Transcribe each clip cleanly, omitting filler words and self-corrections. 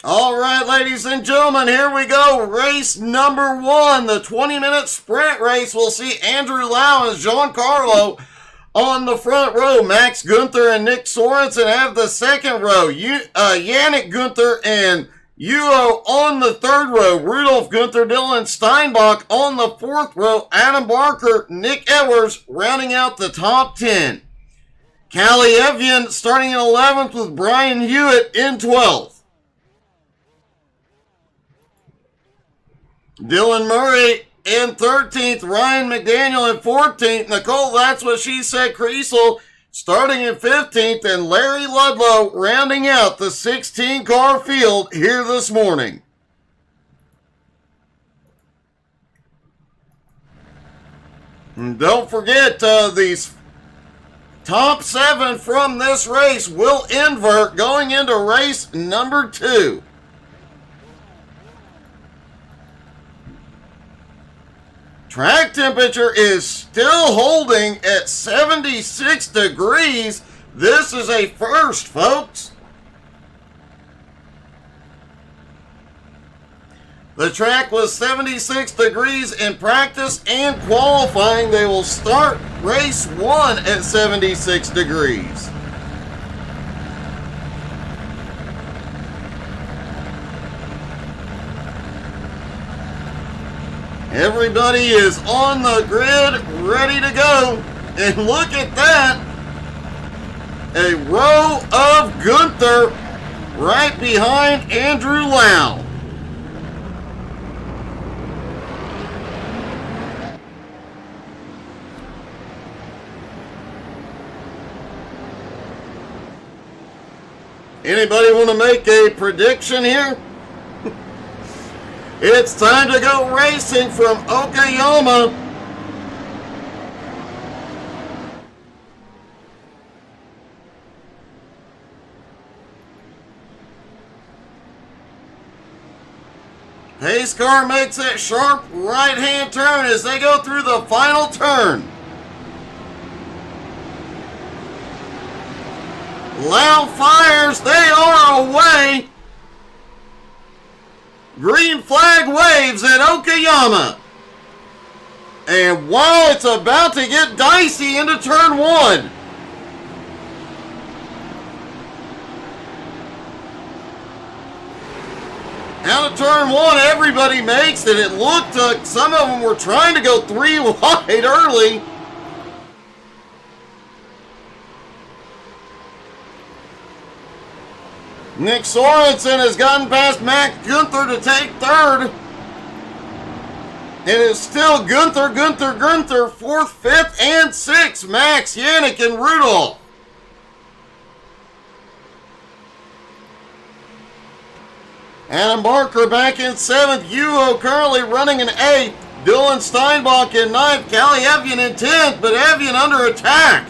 All right, ladies and gentlemen, here we go. Race number 1, the 20-minute sprint race. We'll see Andrew Lau and Giancarlo on the front row. Max Gunther and Nick Sorensen have the second row. Yannick Gunther and Yuo on the third row. Rudolf Gunther, Dylan Steinbach on the fourth row. Adam Barker, Nick Edwards rounding out the top 10. Callie Evian starting in 11th with Brian Hewitt in 12th. Dylan Murray in 13th, Ryan McDaniel in 14th, Nicole, that's what she said, Creasel starting in 15th, and Larry Ludlow rounding out the 16-car field here this morning. And don't forget, these top 7 from this race will invert going into race number 2. Track temperature is still holding at 76 degrees. This is a first, folks. The track was 76 degrees in practice and qualifying. They will start race 1 at 76 degrees. Everybody is on the grid, ready to go. And look at that. A row of Gunther right behind Andrew Lau. Anybody want to make a prediction here? It's time to go racing from Okayama. Pace car makes that sharp right-hand turn as they go through the final turn. Lau fires, they are away. Green flag waves at Okayama. And while it's about to get dicey into turn 1. Out of turn 1, everybody makes it. It looked like some of them were trying to go 3 wide early. Nick Sorensen has gotten past Max Gunther to take third. It is still Gunther, 4th, 5th, and 6th. Max, Yannick, and Rudolph. Adam Barker back in 7th. Yuo currently running in 8th. Dylan Steinbach in 9th. Callie Evian in 10th, but Evian under attack.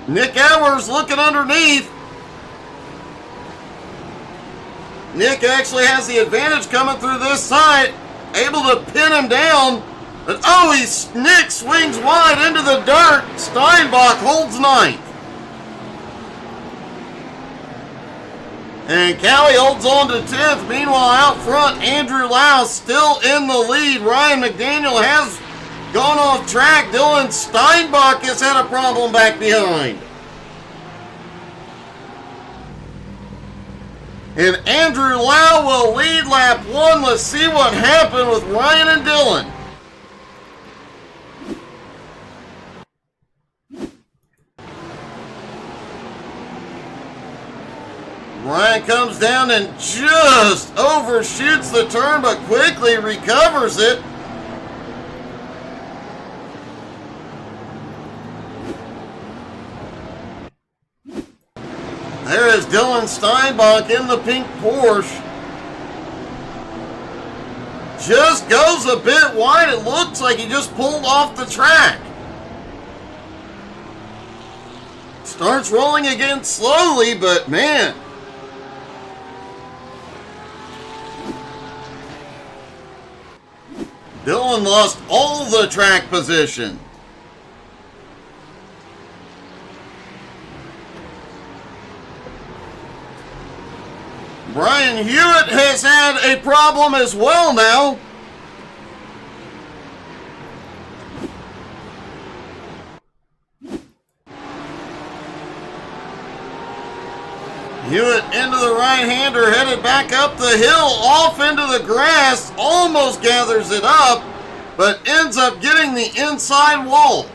Nick Edwards looking underneath. Nick actually has the advantage coming through this side, able to pin him down. But Nick swings wide into the dirt. Steinbach holds 9th. And Callie holds on to 10th. Meanwhile, out front, Andrew Lau still in the lead. Ryan McDaniel has gone off track. Dylan Steinbach has had a problem back behind. And Andrew Lau will lead lap 1. Let's see what happened with Ryan and Dylan. Ryan comes down and just overshoots the turn, but quickly recovers it. There is Dylan Steinbach in the pink Porsche. Just goes a bit wide. It looks like he just pulled off the track. Starts rolling again slowly, but man. Dylan lost all the track position. Brian Hewitt has had a problem as well now. Hewitt into the right-hander, headed back up the hill, off into the grass, almost gathers it up, but ends up getting the inside wall.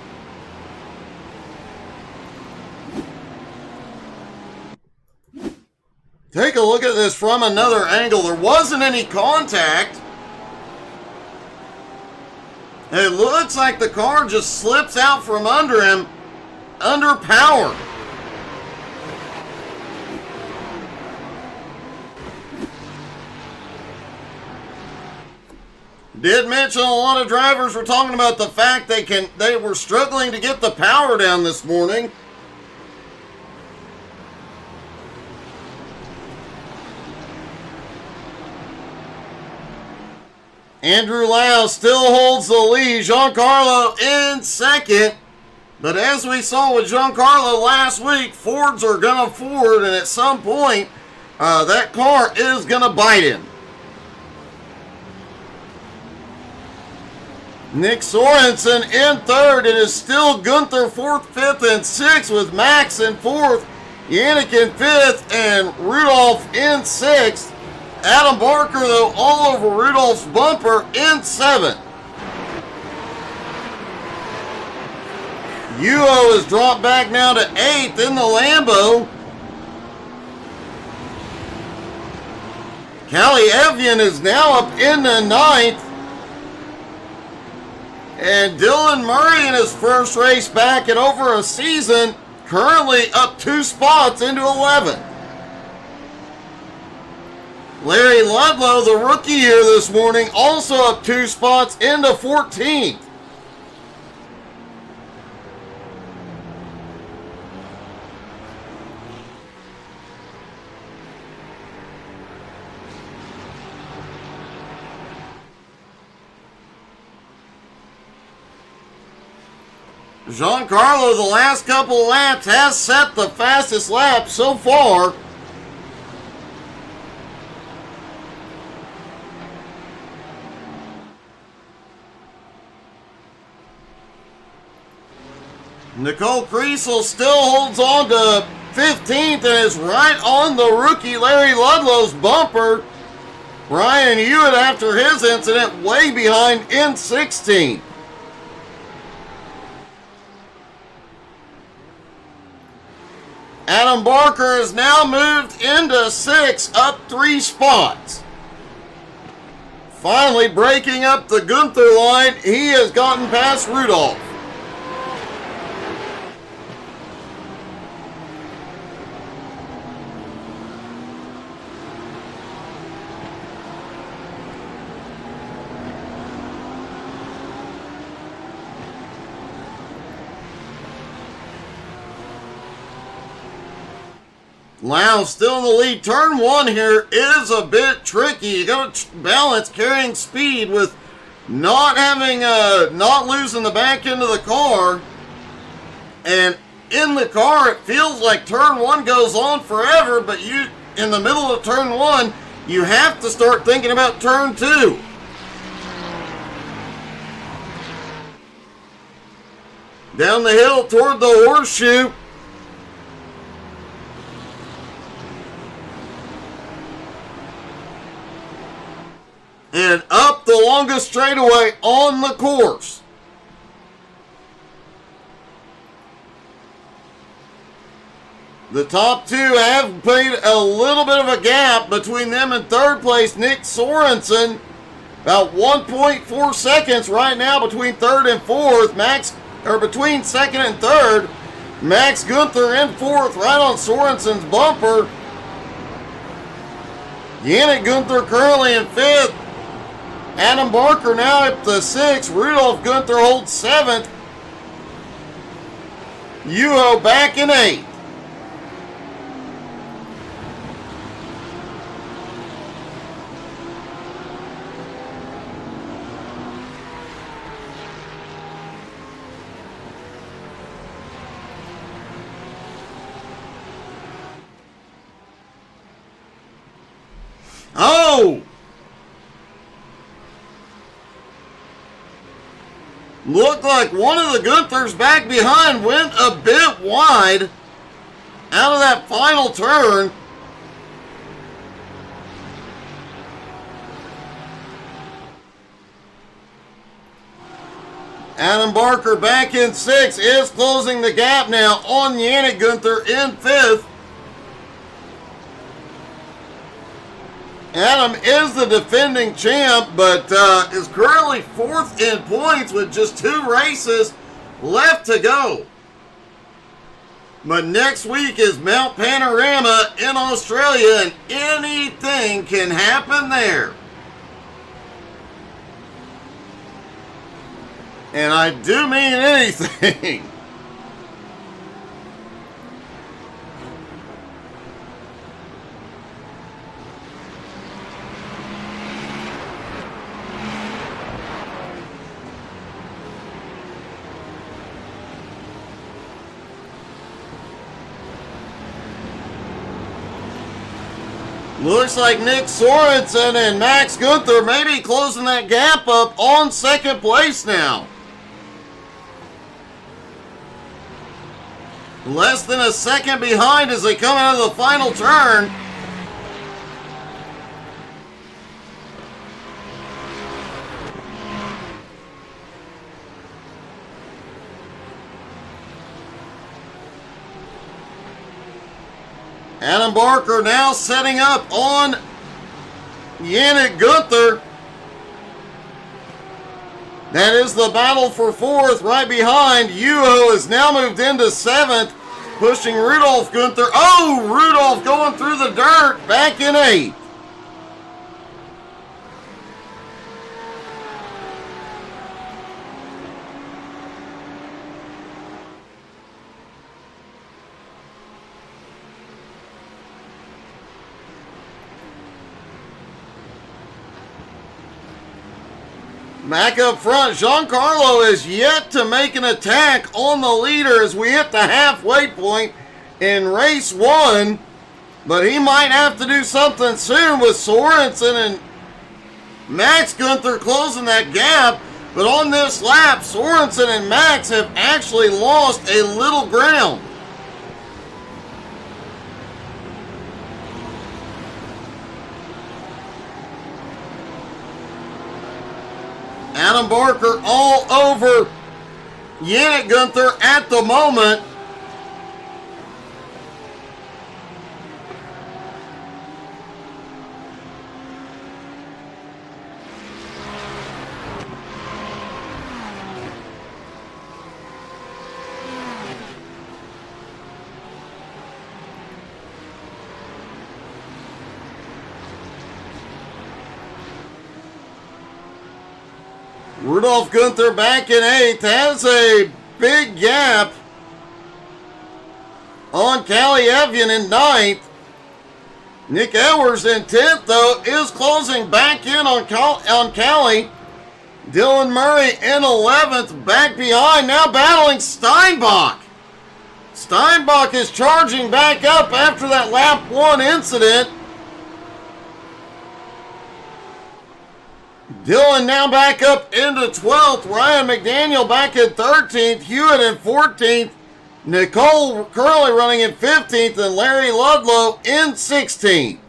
Take a look at this from another angle. There wasn't any contact. It looks like the car just slips out from under him, under power. Did mention a lot of drivers were talking about the fact they were struggling to get the power down this morning. Andrew Lau still holds the lead. Giancarlo in second. But as we saw with Giancarlo last week, Fords are going to Ford, and at some point, that car is going to bite him. Nick Sorensen in third. It is still Gunther fourth, fifth, and sixth, with Max in fourth, Yannick in fifth, and Rudolph in sixth. Adam Barker, though, all over Rudolph's bumper in seventh. Yuo has dropped back now to eighth in the Lambo. Callie Evian is now up in the ninth. And Dylan Murray in his first race back in over a season, currently up 2 spots into 11th. Larry Ludlow, the rookie here this morning, also up 2 spots into 14th. Giancarlo, the last couple of laps, has set the fastest lap so far. Nicole Kriesel still holds on to 15th and is right on the rookie Larry Ludlow's bumper. Brian Hewitt, after his incident, way behind in 16th. Adam Barker has now moved into 6th, up 3 spots. Finally breaking up the Gunther line, he has gotten past Rudolph. Lau still in the lead. Turn 1 here is a bit tricky. You got to balance carrying speed with not losing the back end of the car. And in the car, it feels like turn 1 goes on forever, but you, in the middle of turn 1, you have to start thinking about turn 2. Down the hill toward the horseshoe. And up the longest straightaway on the course. The top 2 have played a little bit of a gap between them and third place. Nick Sorensen, about 1.4 seconds right now between third and fourth. Between second and third. Max Gunther in fourth, right on Sorensen's bumper. Yannick Gunther currently in fifth. Adam Barker now up to 6th. Rudolph Gunther holds 7th. Yuho back in 8th. Looked like one of the Gunthers back behind went a bit wide out of that final turn. Adam Barker back in 6th, is closing the gap now on Yannick Gunther in 5th. Adam is the defending champ, but is currently 4th in points with just 2 races left to go. But next week is Mount Panorama in Australia, and anything can happen there. And I do mean anything. Looks like Nick Sorensen and Max Gunther may be closing that gap up on 2nd place now. Less than a second behind as they come out of the final turn. Adam Barker now setting up on Yannick Gunther. That is the battle for 4th. Right behind, Yuho has now moved into 7th, pushing Rudolph Gunther. Oh, Rudolph going through the dirt, back in 8th. Back up front, Giancarlo is yet to make an attack on the leader as we hit the halfway point in race 1. But he might have to do something soon with Sorensen and Max Gunther closing that gap. But on this lap, Sorensen and Max have actually lost a little ground. Adam Barker all over Yannick Gunther at the moment. Rudolph Gunther back in 8th, has a big gap on Callie Evian in 9th. Nick Edwards in 10th, though, is closing back in on Callie. Dylan Murray in 11th, back behind, now battling Steinbach. Steinbach is charging back up after that lap 1 incident. Dylan now back up into 12th. Ryan McDaniel back in 13th. Hewitt in 14th. Nicole Curley running in 15th. And Larry Ludlow in 16th.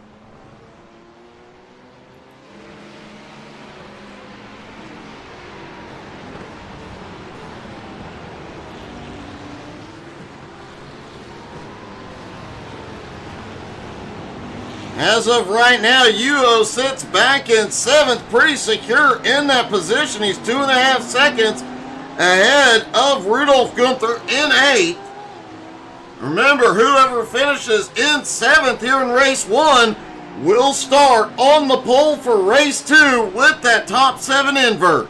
As of right now, Yuho sits back in 7th, pretty secure in that position. He's 2.5 seconds ahead of Rudolph Gunther in 8th. Remember, whoever finishes in 7th here in race 1 will start on the pole for race 2 with that top 7 invert.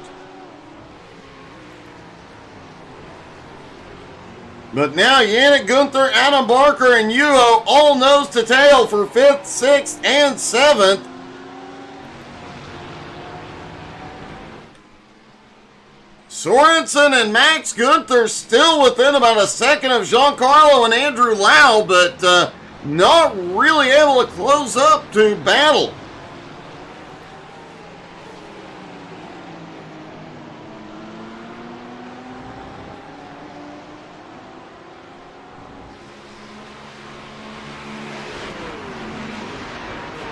But now Yannick Gunther, Adam Barker, and Yuho all nose to tail for 5th, 6th, and 7th. Sorensen and Max Gunther still within about a second of Giancarlo and Andrew Lau, but not really able to close up to battle.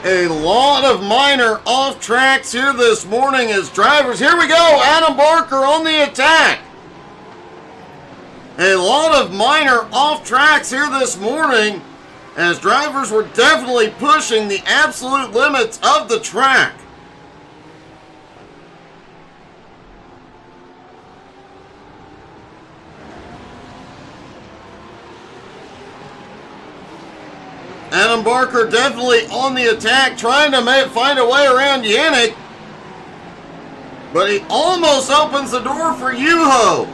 A lot of minor off tracks here this morning as drivers. Here we go. Adam Barker on the attack. A lot of minor off tracks here this morning as drivers were definitely pushing the absolute limits of the track. Adam Barker definitely on the attack, trying to find a way around Yannick. But he almost opens the door for Yuho.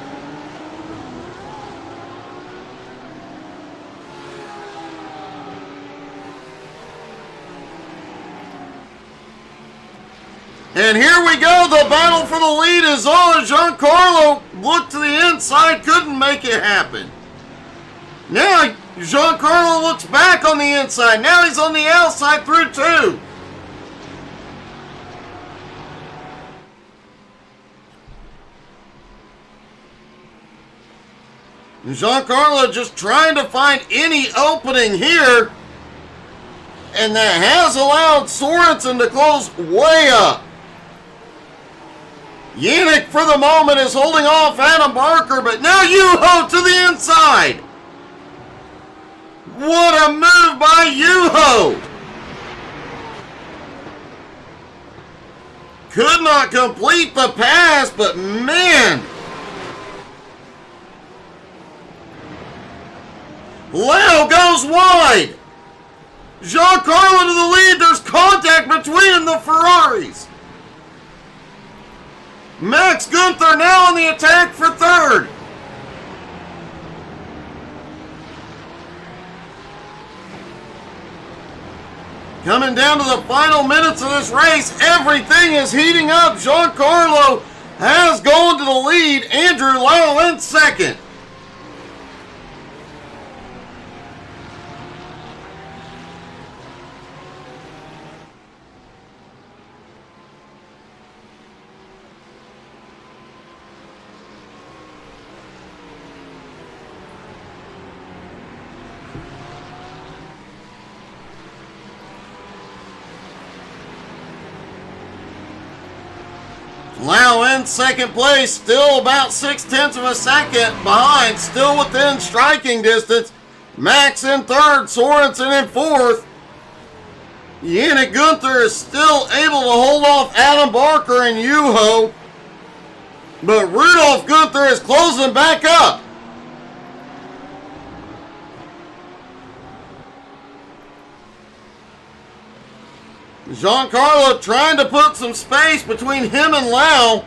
And here we go. The battle for the lead is on. Giancarlo looked to the inside, couldn't make it happen. Now Giancarlo looks back on the inside. Now he's on the outside through two. Giancarlo just trying to find any opening here. And that has allowed Sorensen to close way up. Yannick for the moment is holding off Adam Barker, but now Yuho to the inside. What a move by Yuho! Could not complete the pass, but man! Leo goes wide! Giancarlo to the lead, there's contact between the Ferraris. Max Gunther now on the attack for third. Coming down to the final minutes of this race, everything is heating up. Giancarlo has gone to the lead. Andrew Lau in second. Lau in second place, still about 0.6 of a second behind, still within striking distance. Max in third, Sorensen in fourth. Yannick Gunther is still able to hold off Adam Barker and Yuho, but Rudolph Gunther is closing back up. Giancarlo trying to put some space between him and Lau.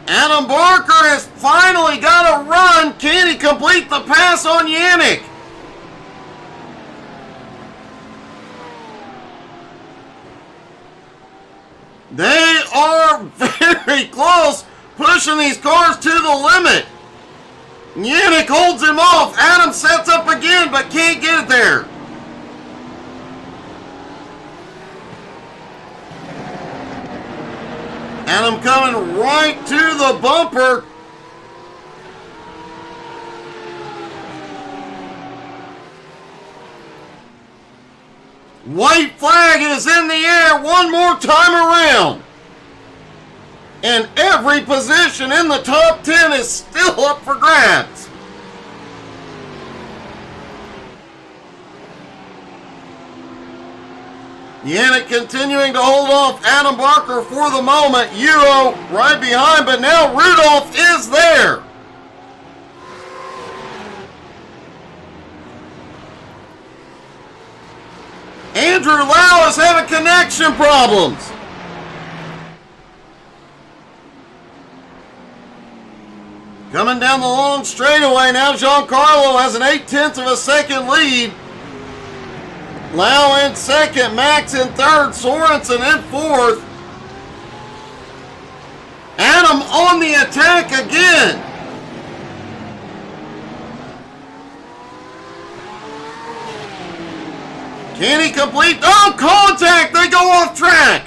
Adam Barker has finally got a run. Can he complete the pass on Yannick? They are very close, pushing these cars to the limit. Yannick holds him off. Adam sets up again, but can't get it there. Adam coming right to the bumper. White flag is in the air one more time around. And every position in the top 10 is still up for grabs. Yannick continuing to hold off Adam Barker for the moment. Yuho right behind, but now Rudolph is there. Andrew Lau is having connection problems. Coming down the long straightaway, now Giancarlo has an 0.8 of a second lead. Lau in second, Max in third, Sorensen in fourth. Adam on the attack again. Can he complete? Oh, contact! They go off track.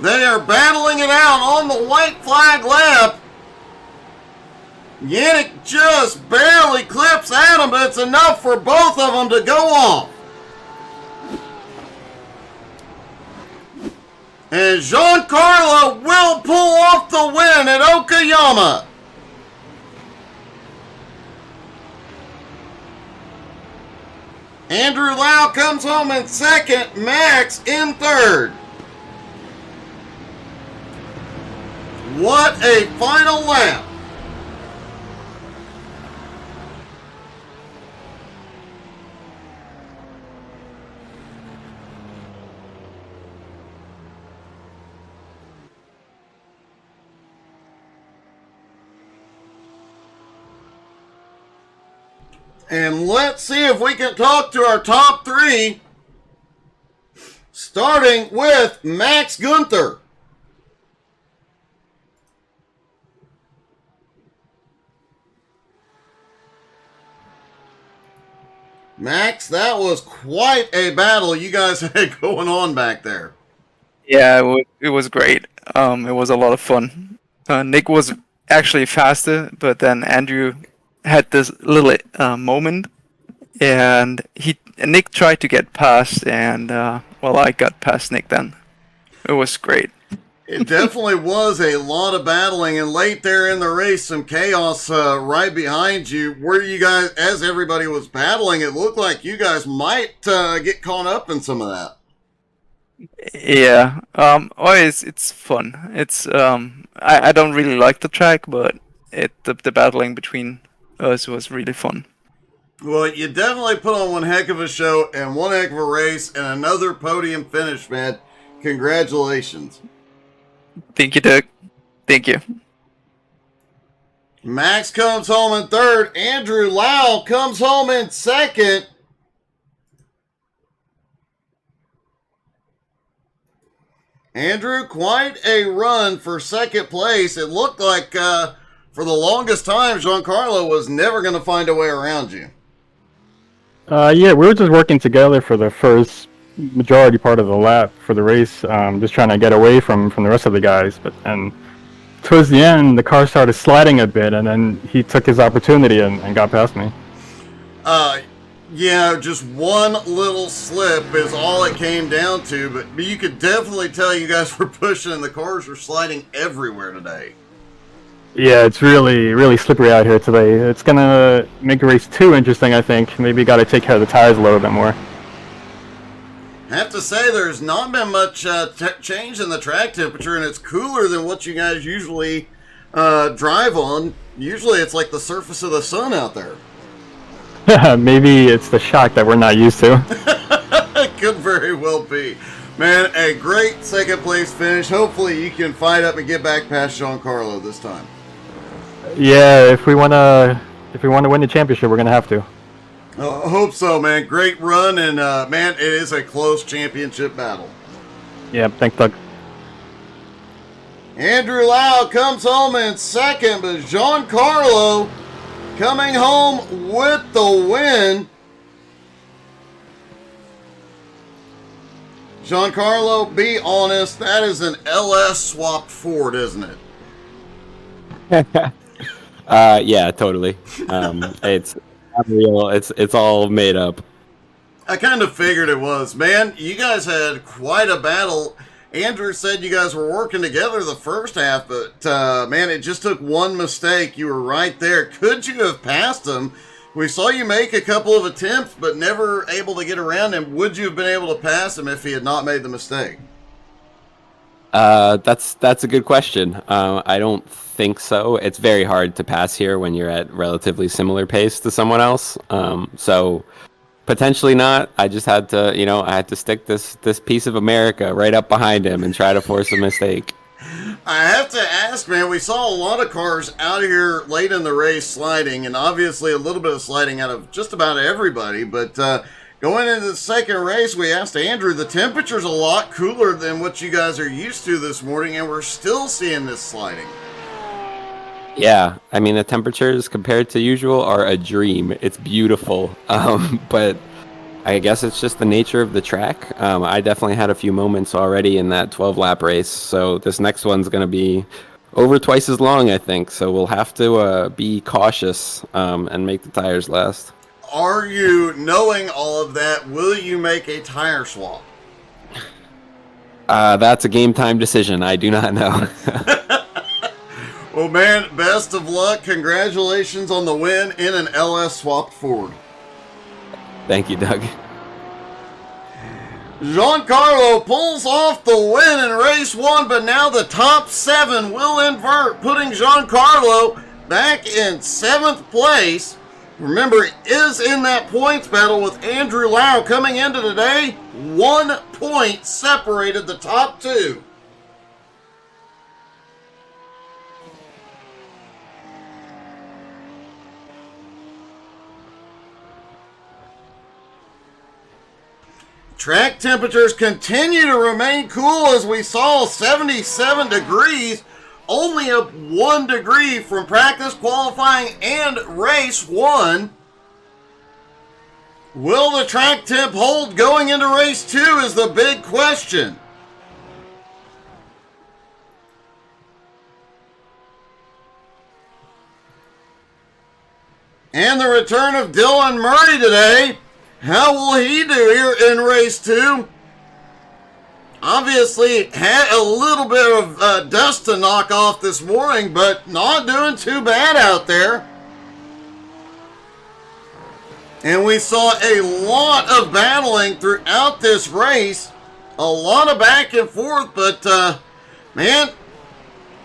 They are battling it out on the white flag lap. Yannick just barely clips Adam, but it's enough for both of them to go off. And Giancarlo will pull off the win at Okayama. Andrew Lau comes home in second, Max in third. What a final lap. And let's see if we can talk to our top three, starting with Max Gunther. Max, that was quite a battle you guys had going on back there. Yeah, it was great. It was a lot of fun. Nick was actually faster, but then Andrew had this little moment, and Nick tried to get past, and I got past Nick then. It was great. It definitely was a lot of battling, and late there in the race, some chaos right behind you. Where you guys, as everybody was battling, it looked like you guys might get caught up in some of that. Yeah. It's fun. It's I don't really like the track, but the battling between us was really fun. Well, you definitely put on one heck of a show and one heck of a race and another podium finish, man. Congratulations. Thank you, Doug. Thank you. Max comes home in third. Andrew Lau comes home in second. Andrew, quite a run for second place. It looked like for the longest time, Giancarlo was never going to find a way around you. Yeah, we were just working together for the first majority part of the lap for the race, just trying to get away from the rest of the guys. And towards the end, the car started sliding a bit, and then he took his opportunity and got past me. Yeah, just one little slip is all it came down to, but you could definitely tell you guys were pushing and the cars were sliding everywhere today. Yeah, it's really, really slippery out here today. It's going to make race 2 interesting, I think. Maybe got to take care of the tires a little bit more. I have to say, there's not been much change in the track temperature, and it's cooler than what you guys usually drive on. Usually it's like the surface of the sun out there. Maybe it's the shock that we're not used to. Could very well be. Man, a great second place finish. Hopefully you can fight up and get back past Giancarlo this time. Yeah, if we want to win the championship, we're going to have to. I hope so, man. Great run, and man, it is a close championship battle. Yeah, thanks, Doug. Andrew Lau comes home in second, but Giancarlo coming home with the win. Giancarlo, be honest, that is an LS swapped Ford, isn't it? Yeah, totally. It's not real. It's all made up. I kind of figured it was. Man, you guys had quite a battle. Andrew said you guys were working together the first half, but man, it just took one mistake. You were right there. Could you have passed him? We saw you make a couple of attempts, but never able to get around him. Would you have been able to pass him if he had not made the mistake? That's a good question. I don't think so. It's very hard to pass here when you're at relatively similar pace to someone else. So potentially not. I just had to, I had to stick this piece of America right up behind him and try to force a mistake. I have to ask, man, we saw a lot of cars out here late in the race sliding, and obviously a little bit of sliding out of just about everybody, but going into the second race, we asked Andrew, the temperature's a lot cooler than what you guys are used to this morning, and we're still seeing this sliding. Yeah, I mean, the temperatures compared to usual are a dream. It's beautiful, but I guess it's just the nature of the track. I definitely had a few moments already in that 12-lap race, so this next one's going to be over twice as long, I think. So we'll have to be cautious and make the tires last. Are you, knowing all of that, will you make a tire swap? That's a game time decision. I do not know. Well, man, best of luck. Congratulations on the win in an LS swapped Ford. Thank you, Doug. Giancarlo pulls off the win in race 1, but now the top 7 will invert, putting Giancarlo back in 7th place. Remember, it is in that points battle with Andrew Lau coming into today. 1 point separated the top 2. Track temperatures continue to remain cool as we saw 77 degrees, only up 1 degree from practice, qualifying, and race 1. Will the track temp hold going into race 2 is the big question. And the return of Dylan Murray today. How will he do here in race 2? Obviously, had a little bit of dust to knock off this morning, but not doing too bad out there. And we saw a lot of battling throughout this race. A lot of back and forth, but man,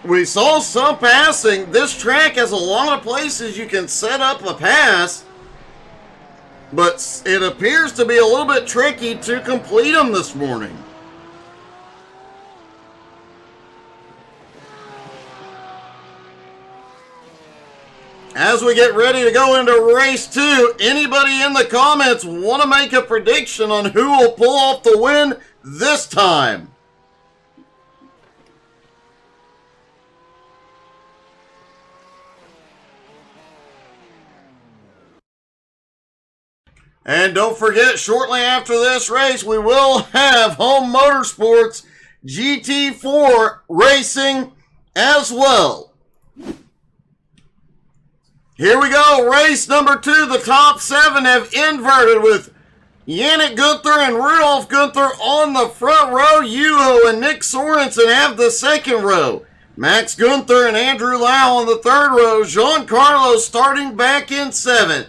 we saw some passing. This track has a lot of places you can set up a pass, but it appears to be a little bit tricky to complete them this morning. As we get ready to go into race 2, anybody in the comments want to make a prediction on who will pull off the win this time? And don't forget, shortly after this race, we will have Home Motorsports GT4 racing as well. Here we go, race number 2. The top 7 have inverted with Yannick Gunther and Rudolf Gunther on the front row. Yuho and Nick Sorensen have the second row. Max Gunther and Andrew Lau on the third row. Giancarlo starting back in 7th.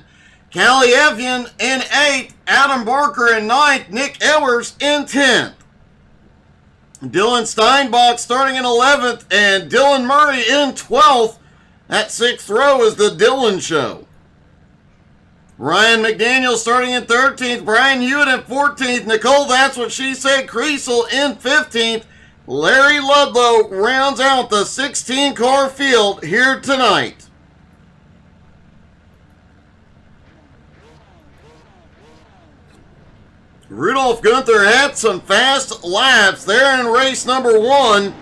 Callie Evian in 8th. Adam Barker in 9th. Nick Ellers in 10th. Dylan Steinbach starting in 11th. And Dylan Murray in 12th. That 6th row is the Dylan Show. Ryan McDaniel starting in 13th. Brian Hewitt in 14th. Nicole, that's what she said, Creasel in 15th. Larry Ludlow rounds out the 16-car field here tonight. Rudolf Gunther had some fast laps there in race number 1.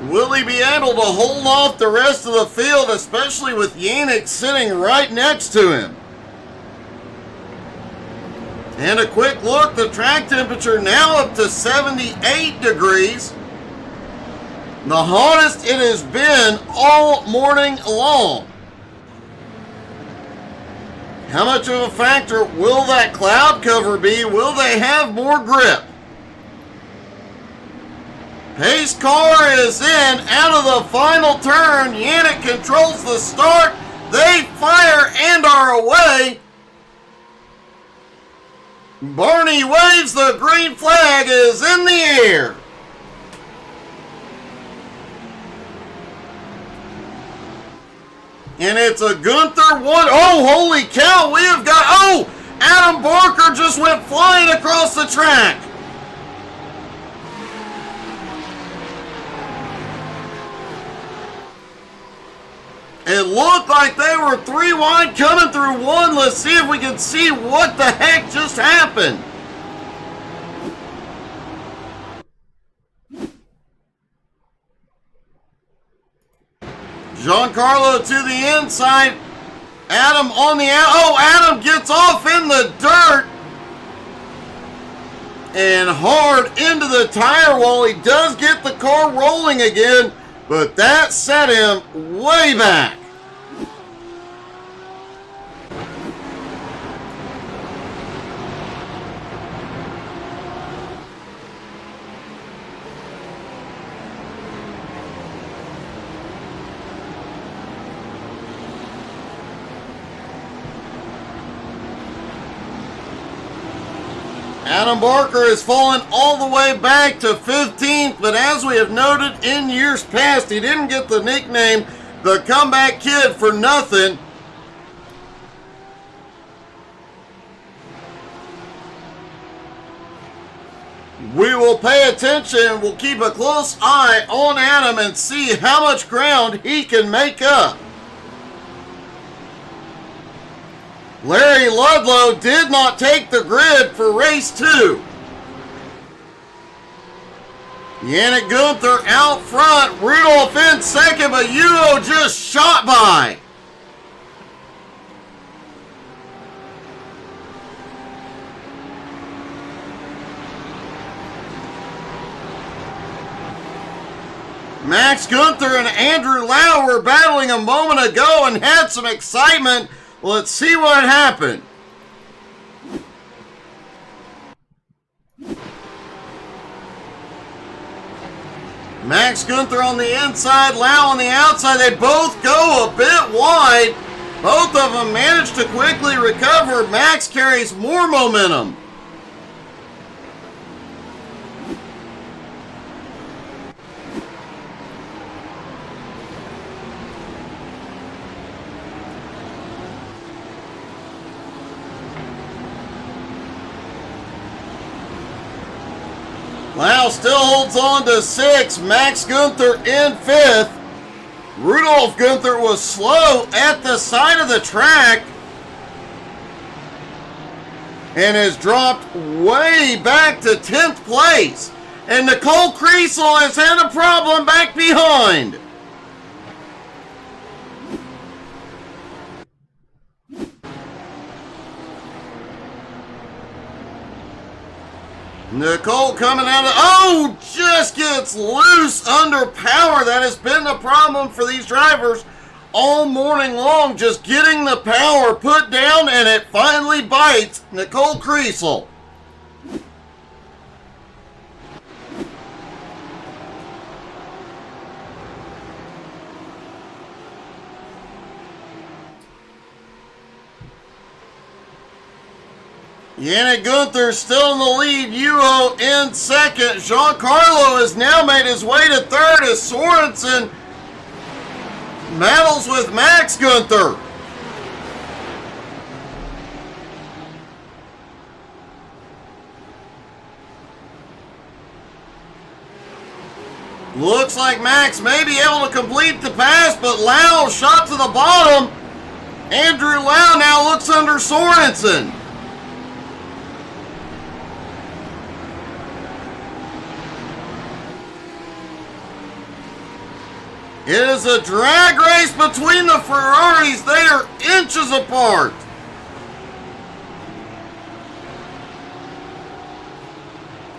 Will he be able to hold off the rest of the field, especially with Yannick sitting right next to him? And a quick look, the track temperature now up to 78 degrees. The hottest it has been all morning long. How much of a factor will that cloud cover be? Will they have more grip? Pace car is in, out of the final turn. Yannick controls the start. They fire and are away. Barney waves, the green flag is in the air. And it's a Gunther 1. Oh, holy cow, we have got, oh, Adam Barker just went flying across the track. It looked like they were 3 wide coming through 1. Let's see if we can see what the heck just happened. Giancarlo to the inside. Adam on the out. Oh, Adam gets off in the dirt. And hard into the tire wall. He does get the car rolling again, but that set him way back. Adam Barker has fallen all the way back to 15th, but as we have noted in years past, he didn't get the nickname the Comeback Kid for nothing. We will pay attention. We'll keep a close eye on Adam and see how much ground he can make up. Larry Ludlow did not take the grid for race 2. Yannick Gunther out front. Rudolph in second, but Yuo just shot by. Max Gunther and Andrew Lau were battling a moment ago and had some excitement. Let's see what happened. Max Gunther on the inside, Lau on the outside. They both go a bit wide. Both of them managed to quickly recover. Max carries more momentum. Lau still holds on to 6. Max Gunther in 5th. Rudolph Gunther was slow at the side of the track and has dropped way back to 10th place. And Nicole Kriesel has had a problem back behind. Nicole coming out of, just gets loose under power. That has been the problem for these drivers all morning long. Just getting the power put down, and it finally bites Nicole Kriesel. Yannick Gunther still in the lead. Yuho in second. Giancarlo has now made his way to third as Sorensen battles with Max Gunther. Looks like Max may be able to complete the pass, but Lau shot to the bottom. Andrew Lau now looks under Sorensen. It is a drag race between the Ferraris. They are inches apart.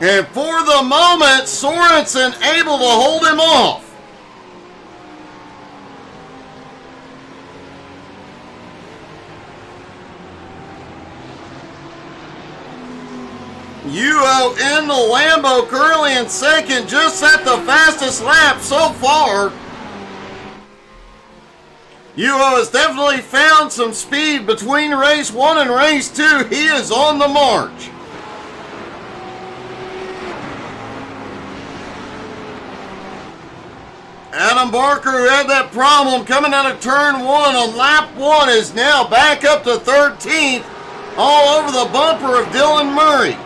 And for the moment, Sorensen able to hold him off. Yuho in the Lambo currently in second, just set the fastest lap so far. Yuho has definitely found some speed between race 1 and race 2. He is on the march. Adam Barker, who had that problem coming out of turn 1 on lap 1, is now back up to 13th, all over the bumper of Dylan Murray.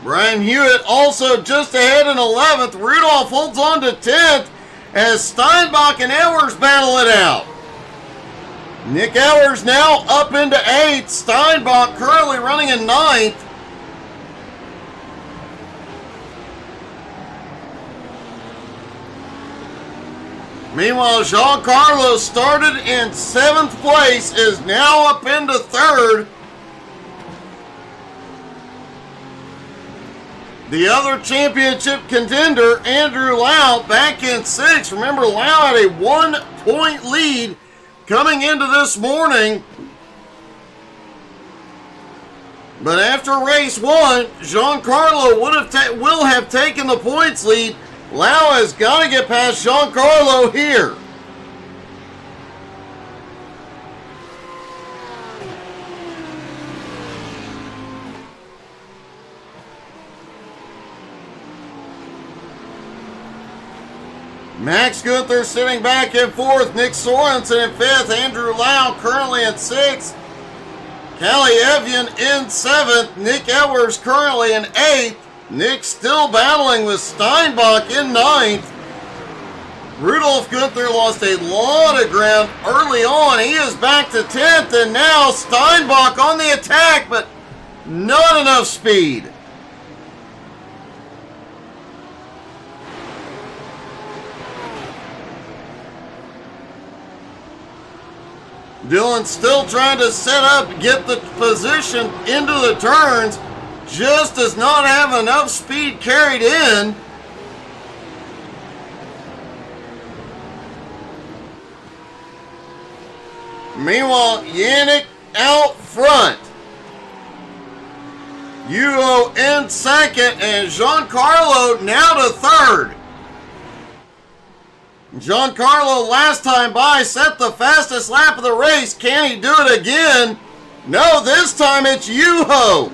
Brian Hewitt also just ahead in 11th. Rudolph holds on to 10th as Steinbach and Ellers battle it out. Nick Ellers now up into 8th. Steinbach currently running in 9th. Meanwhile, Giancarlo started in 7th place, is now up into 3rd. The other championship contender, Andrew Lau, back in 6th. Remember, Lau had a 1-point lead coming into this morning. But after race 1, Giancarlo will have taken the points lead. Lau has got to get past Giancarlo here. Max Gunther sitting back in 4th. Nick Sorensen in 5th. Andrew Lau currently in 6th. Callie Evian in 7th. Nick Edwards currently in 8th. Nick still battling with Steinbach in 9th. Rudolf Gunther lost a lot of ground early on. He is back to 10th, and now Steinbach on the attack, but not enough speed. Dylan still trying to set up, get the position into the turns. Just does not have enough speed carried in. Meanwhile, Yannick out front. Yuo in 2nd, and Giancarlo now to 3rd. Giancarlo last time by set the fastest lap of the race. Can he do it again? No, this time it's Yuho.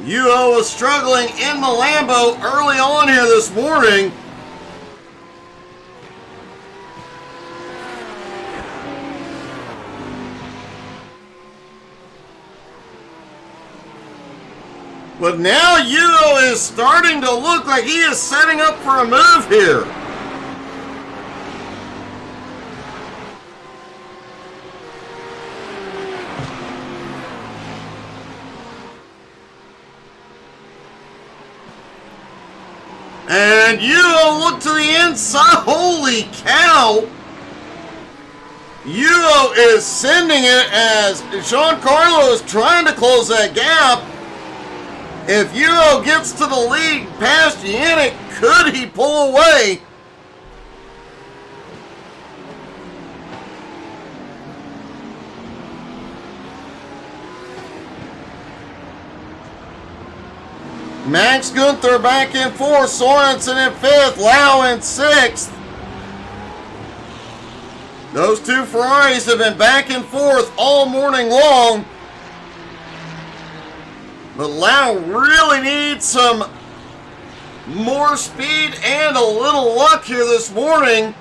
Yuho was struggling in the Lambo early on here this morning. But now Yuho is starting to look like he is setting up for a move here. And Yuho look to the inside. Holy cow. Yuho is sending it as Giancarlo is trying to close that gap. If Yuho gets to the lead past Yannick, could he pull away? Max Gunther back in 4th, Sorensen in 5th, Lau in 6th. Those two Ferraris have been back and forth all morning long. But Lau really needs some more speed and a little luck here this morning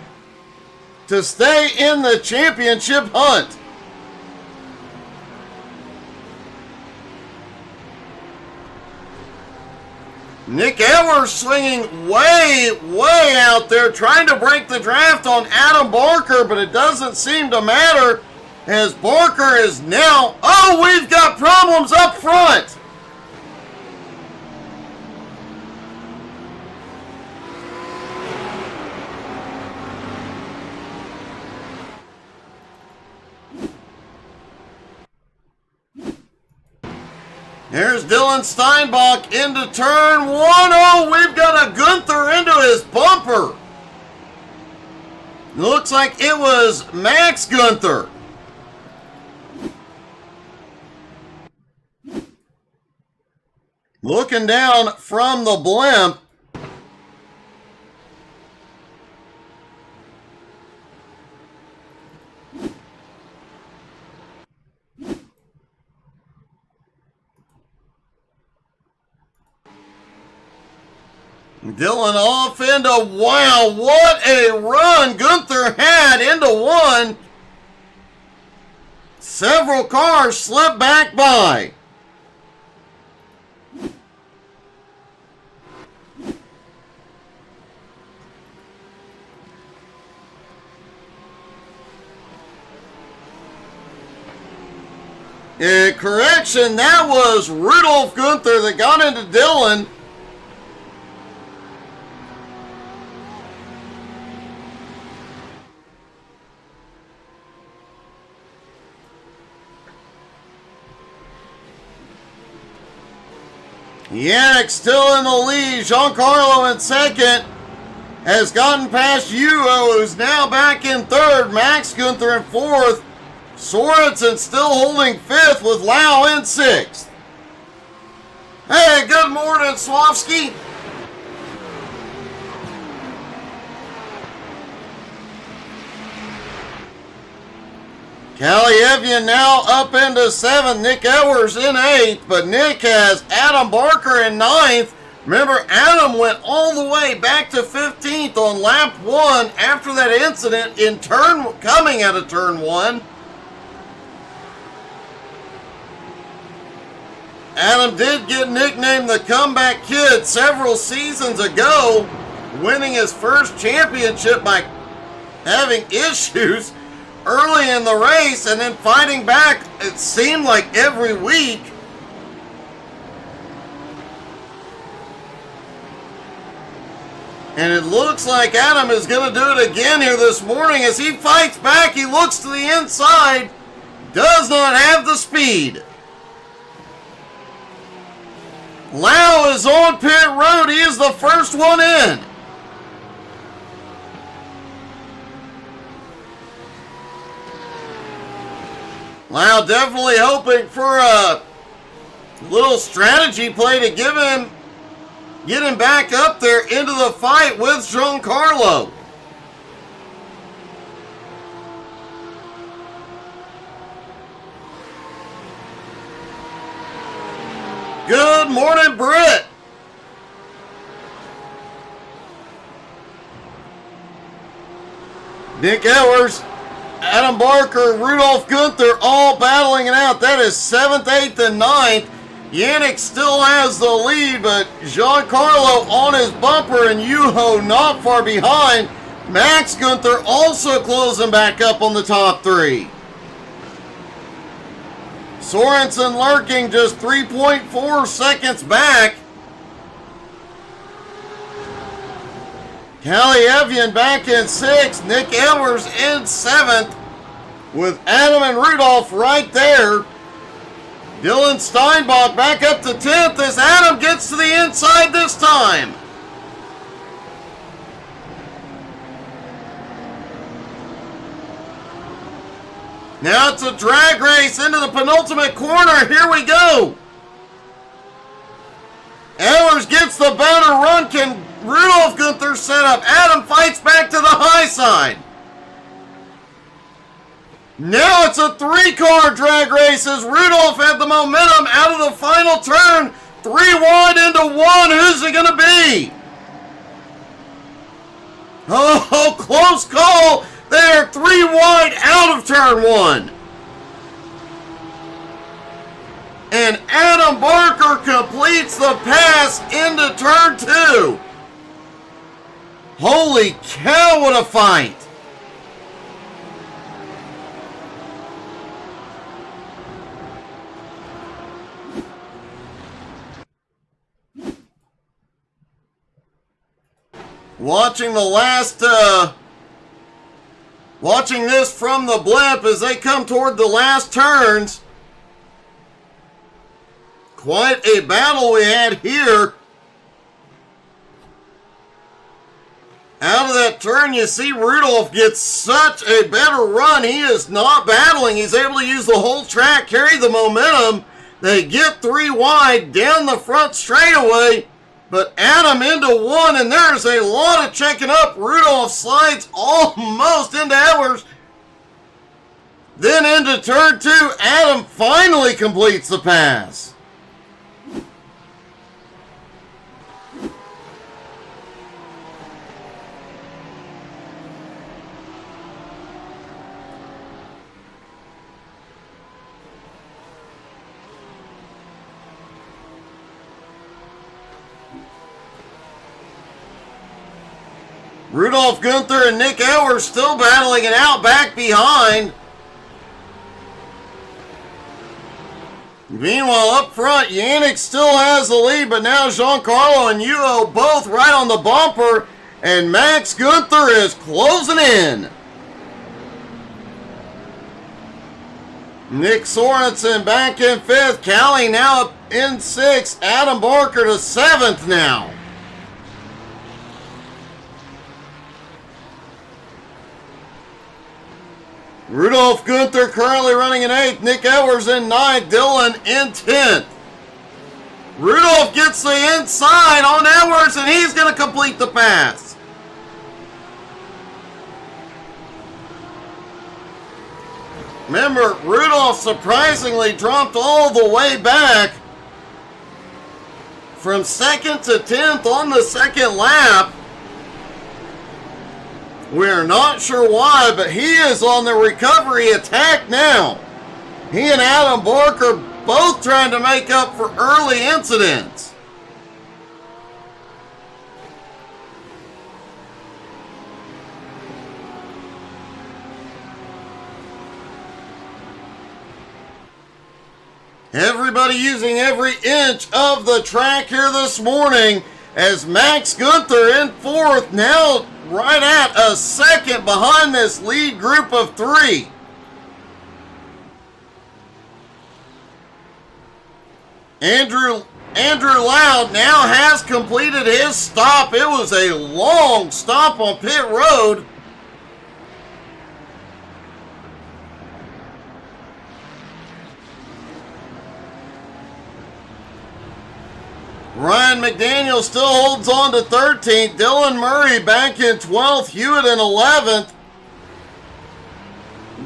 to stay in the championship hunt. Nick Edwards swinging way out there, trying to break the draft on Adam Barker, but it doesn't seem to matter as Barker is now... Oh, we've got problems up front! Here's Dylan Steinbach into turn 1. Oh, we've got a Gunther into his bumper. Looks like it was Max Gunther. Looking down from the blimp. Dylan off into, wow, what a run Gunther had into 1. Several cars slipped back by. Correction, that was Rudolf Gunther that got into Dylan. Yannick still in the lead. Giancarlo in second. Has gotten past Yuo, who's now back in third. Max Gunther in fourth. Sorensen still holding fifth with Lau in sixth. Hey, good morning, Swofsky. Kalievian now up into seventh. Nick Edwards in eighth, but Nick has Adam Barker in ninth. Remember, Adam went all the way back to 15th on lap 1 after that incident in coming out of turn 1. Adam did get nicknamed the Comeback Kid several seasons ago, winning his first championship by having issues early in the race and then fighting back, it seemed like every week. And it looks like Adam is going to do it again here this morning as he fights back. He looks to the inside. Does not have the speed. Lau is on pit road. He is the first one in. Lau definitely hoping for a little strategy play to get him back up there into the fight with Giancarlo. Good morning, Britt. Nick Edwards, Adam Barker, Rudolph Gunther all battling it out. That is 7th, 8th, and 9th. Yannick still has the lead, but Giancarlo on his bumper and Yuho not far behind. Max Gunther also closing back up on the top three. Sorensen lurking just 3.4 seconds back. Kalievian back in 6th. Nick Edwards in 7th with Adam and Rudolph right there. Dylan Steinbach back up to 10th as Adam gets to the inside this time. Now it's a drag race into the penultimate corner. Here we go. Edwards gets the better run. Can Rudolph Gunther set up? Adam fights back to the high side. Now it's a 3-car drag race as Rudolph had the momentum out of the final turn. 3 wide into 1. Who's it going to be? Oh, close call. They are 3 wide out of turn 1. And Adam Barker completes the pass into turn 2. Holy cow, what a fight. Watching this from the blimp as they come toward the last turns. Quite a battle we had here. Out of that turn, you see Rudolph gets such a better run. He is not battling. He's able to use the whole track, carry the momentum. They get 3 wide down the front straightaway. But Adam into 1, and there's a lot of checking up. Rudolph slides almost into Edwards. Then into turn 2, Adam finally completes the pass. Rudolph Gunther and Nick Edwards still battling it out back behind. Meanwhile, up front, Yannick still has the lead, but now Giancarlo and Yuo both right on the bumper, and Max Gunther is closing in. Nick Sorensen back in 5th. Callie now up in 6th. Adam Barker to 7th now. Rudolph Gunther currently running in 8th. Nick Edwards in 9th. Dylan in 10th. Rudolph gets the inside on Edwards, and he's going to complete the pass. Remember, Rudolph surprisingly dropped all the way back from 2nd to 10th on the 2nd lap. We're not sure why, but he is on the recovery attack now. He and Adam Barker both trying to make up for early incidents. Everybody using every inch of the track here this morning as Max Gunther in 4th, now right at a 2nd behind this lead group of 3. Andrew Loud now has completed his stop. It was a long stop on pit road. Ryan McDaniel still holds on to 13th. Dylan Murray back in 12th. Hewitt in 11th.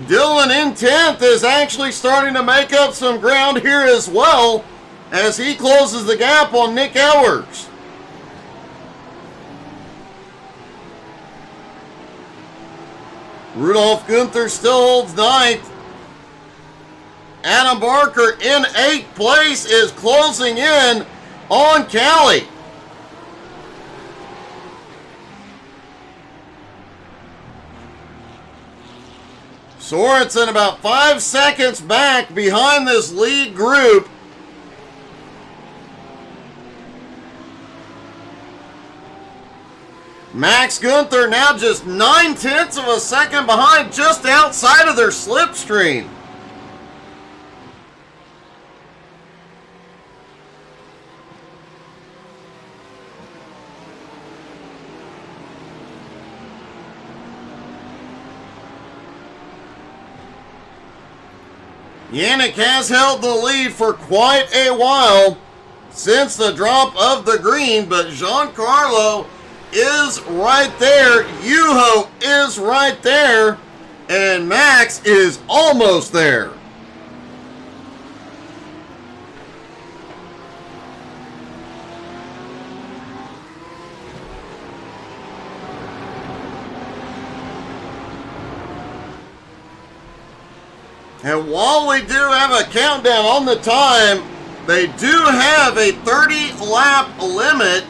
Dylan in 10th is actually starting to make up some ground here as well as he closes the gap on Nick Edwards. Rudolph Gunther still holds 9th. Adam Barker in 8th place is closing in on Callie. Sorensen about 5 seconds back behind this lead group. Max Gunther now just 9/10 of a second behind, just outside of their slipstream. Yannick has held the lead for quite a while since the drop of the green, but Giancarlo is right there, Yuho is right there, and Max is almost there. And while we do have a countdown on the time, they do have a 30-lap limit.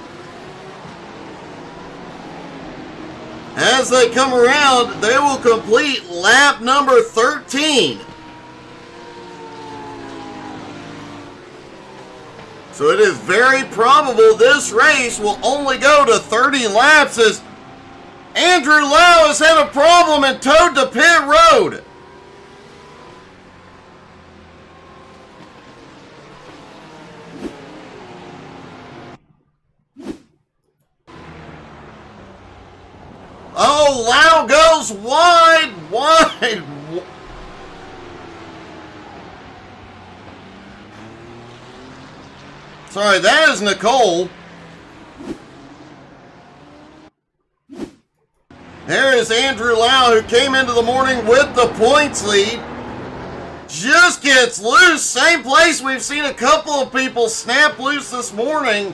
As they come around, they will complete lap number 13. So it is very probable this race will only go to 30 laps as Andrew Lau has had a problem and towed to pit road. Oh, Lau goes wide. Sorry, that is Nicole. There is Andrew Lau, who came into the morning with the points lead. Just gets loose. Same place we've seen a couple of people snap loose this morning.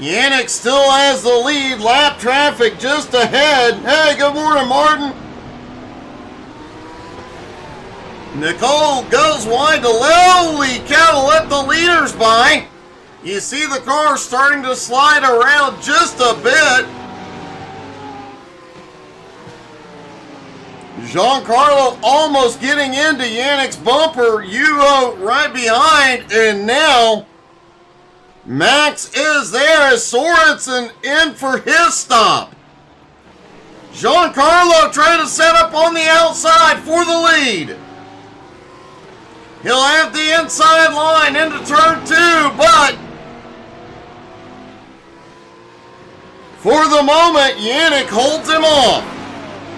Yannick still has the lead. Lap traffic just ahead. Hey, good morning, Martin. Nicole goes wide to holy cow, let the leaders by. You see the car starting to slide around just a bit. Giancarlo almost getting into Yannick's bumper. Yuho right behind. And now Max is there as Sorensen in for his stop. Giancarlo trying to set up on the outside for the lead. He'll have the inside line into turn 2, but for the moment, Yannick holds him off.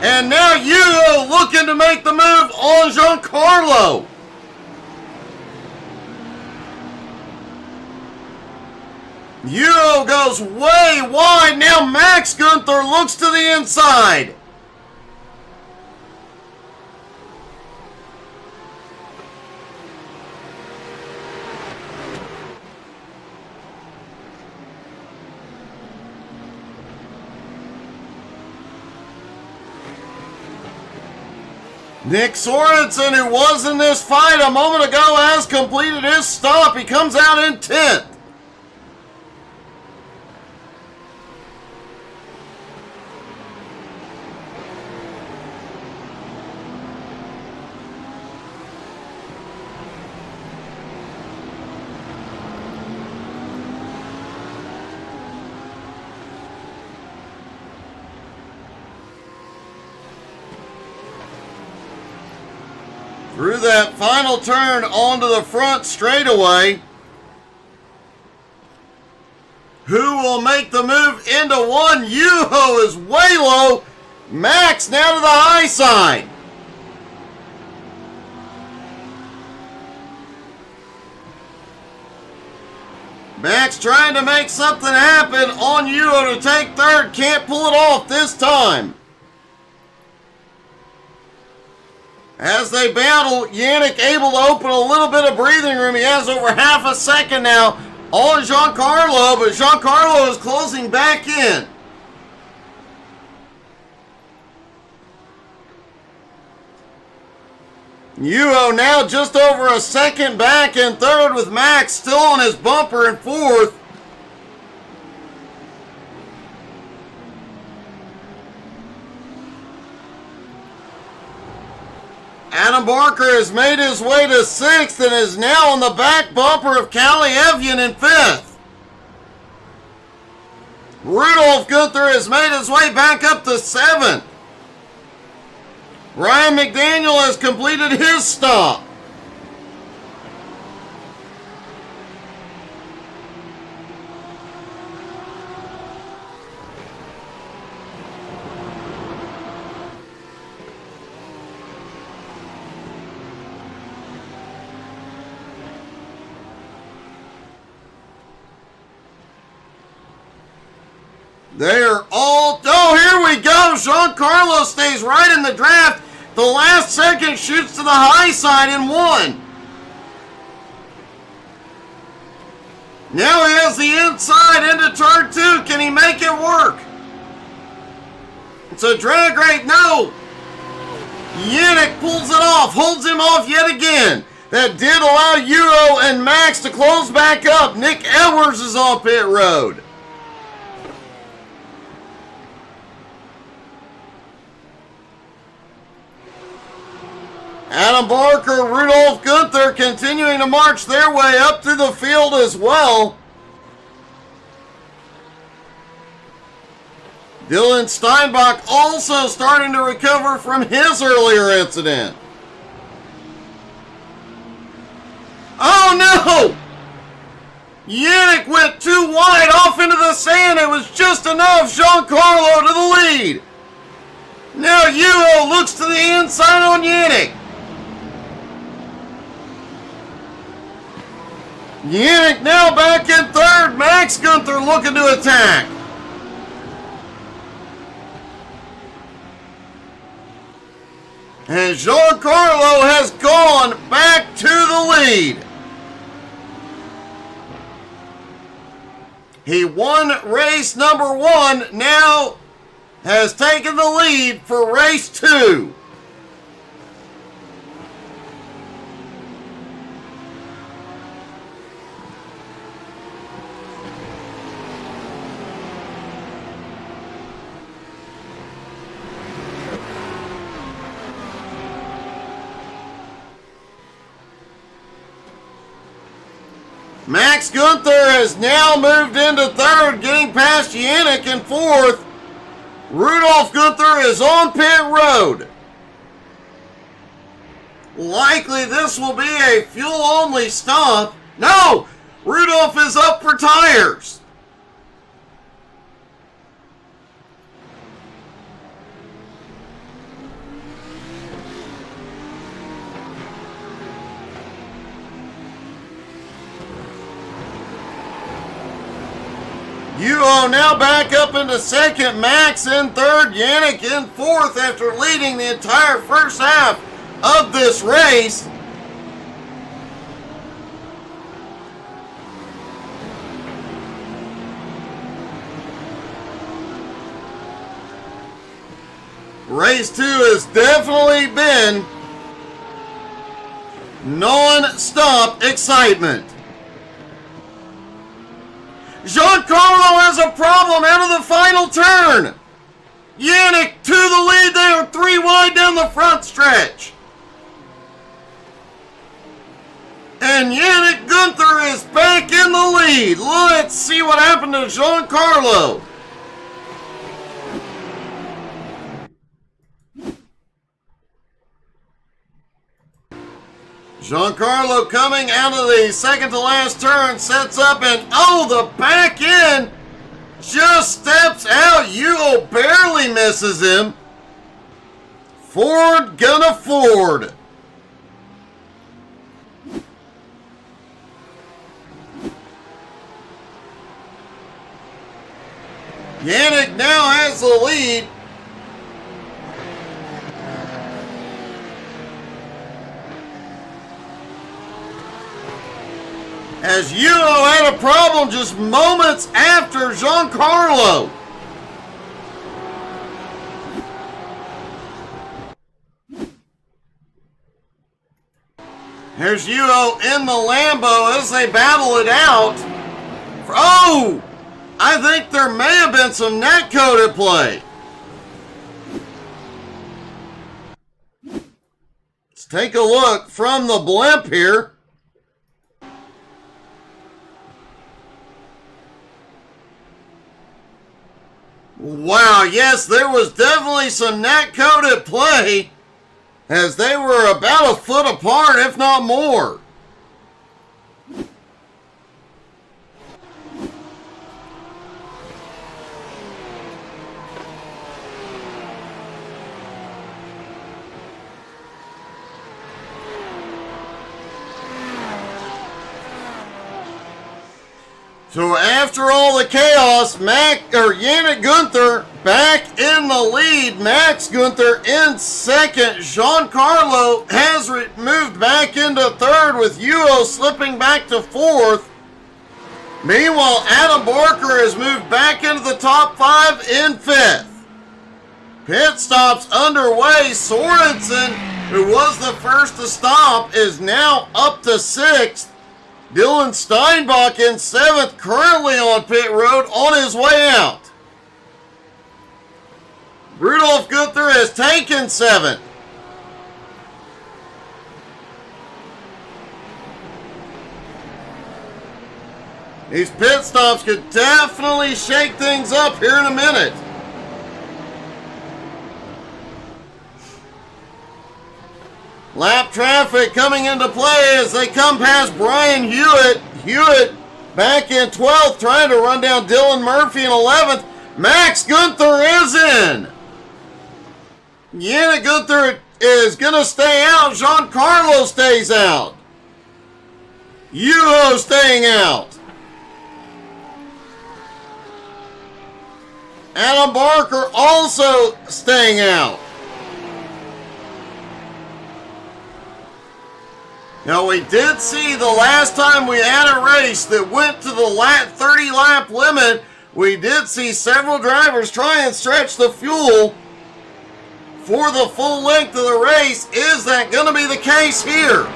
And now Yuho looking to make the move on Giancarlo. Yuho goes way wide. Now Max Gunther looks to the inside. Nick Sorensen, who was in this fight a moment ago, has completed his stop. He comes out in 10th. Through that final turn onto the front straightaway. Who will make the move into 1? Yuho is way low. Max now to the high side. Max trying to make something happen on Yuho to take third. Can't pull it off this time. As they battle, Yannick able to open a little bit of breathing room. He has over half a second now on Giancarlo, but Giancarlo is closing back in. Yuho now just over a second back in third, with Max still on his bumper in fourth. Adam Barker has made his way to 6th and is now on the back bumper of Kalle Evian in 5th. Rudolf Gunther has made his way back up to 7th. Ryan McDaniel has completed his stop. They're all... Oh, here we go. Giancarlo stays right in the draft. The last second shoots to the high side in 1. Now he has the inside into turn 2. Can he make it work? It's a drag rate. No. Yannick pulls it off. Holds him off yet again. That did allow Yuho and Max to close back up. Nick Edwards is on pit road. Adam Barker, Rudolf Gunther continuing to march their way up through the field as well. Dylan Steinbach also starting to recover from his earlier incident. Oh no! Yannick went too wide off into the sand. It was just enough. Giancarlo to the lead. Now Yuho looks to the inside on Yannick. Yannick now back in third. Max Gunther looking to attack. And Giancarlo has gone back to the lead. He won race number 1, now has taken the lead for race 2. Max Gunther has now moved into third, getting past Yannick in fourth. Rudolph Gunther is on pit road. Likely this will be a fuel-only stop. No! Rudolph is up for tires. Yuo now back up into second, Max in third, Yannick in fourth after leading the entire first half of this race. Race 2 has definitely been non-stop excitement. Giancarlo has a problem out of the final turn. Yannick to the lead. They are 3 wide down the front stretch. And Yannick Gunther is back in the lead. Let's see what happened to Giancarlo. Giancarlo coming out of the second to last turn, sets up, and oh, the back end just steps out. Yuo barely misses him. Ford gonna Ford. Yannick now has the lead. As Yuo had a problem just moments after Giancarlo. Here's Yuo in the Lambo as they battle it out. Oh! I think there may have been some net code at play. Let's take a look from the blimp here. Wow, yes, there was definitely some net code at play as they were about a foot apart, if not more. So after all the chaos, Yannick Gunther back in the lead. Max Gunther in second. Giancarlo has moved back into third with Yuo slipping back to fourth. Meanwhile, Adam Barker has moved back into the top 5 in fifth. Pit stops underway. Sorensen, who was the first to stop, is now up to 6th. Dylan Steinbach in 7th, currently on pit road on his way out. Rudolph Gunther has taken 7th. These pit stops could definitely shake things up here in a minute. Lap traffic coming into play as they come past Brian Hewitt. Hewitt back in 12th, trying to run down Dylan Murphy in 11th. Max Gunther is in. Yannick Gunther is going to stay out. Giancarlo stays out. Yuho staying out. Adam Barker also staying out. Now, we did see the last time we had a race that went to the 30-lap limit, we did see several drivers try and stretch the fuel for the full length of the race. Is that going to be the case here?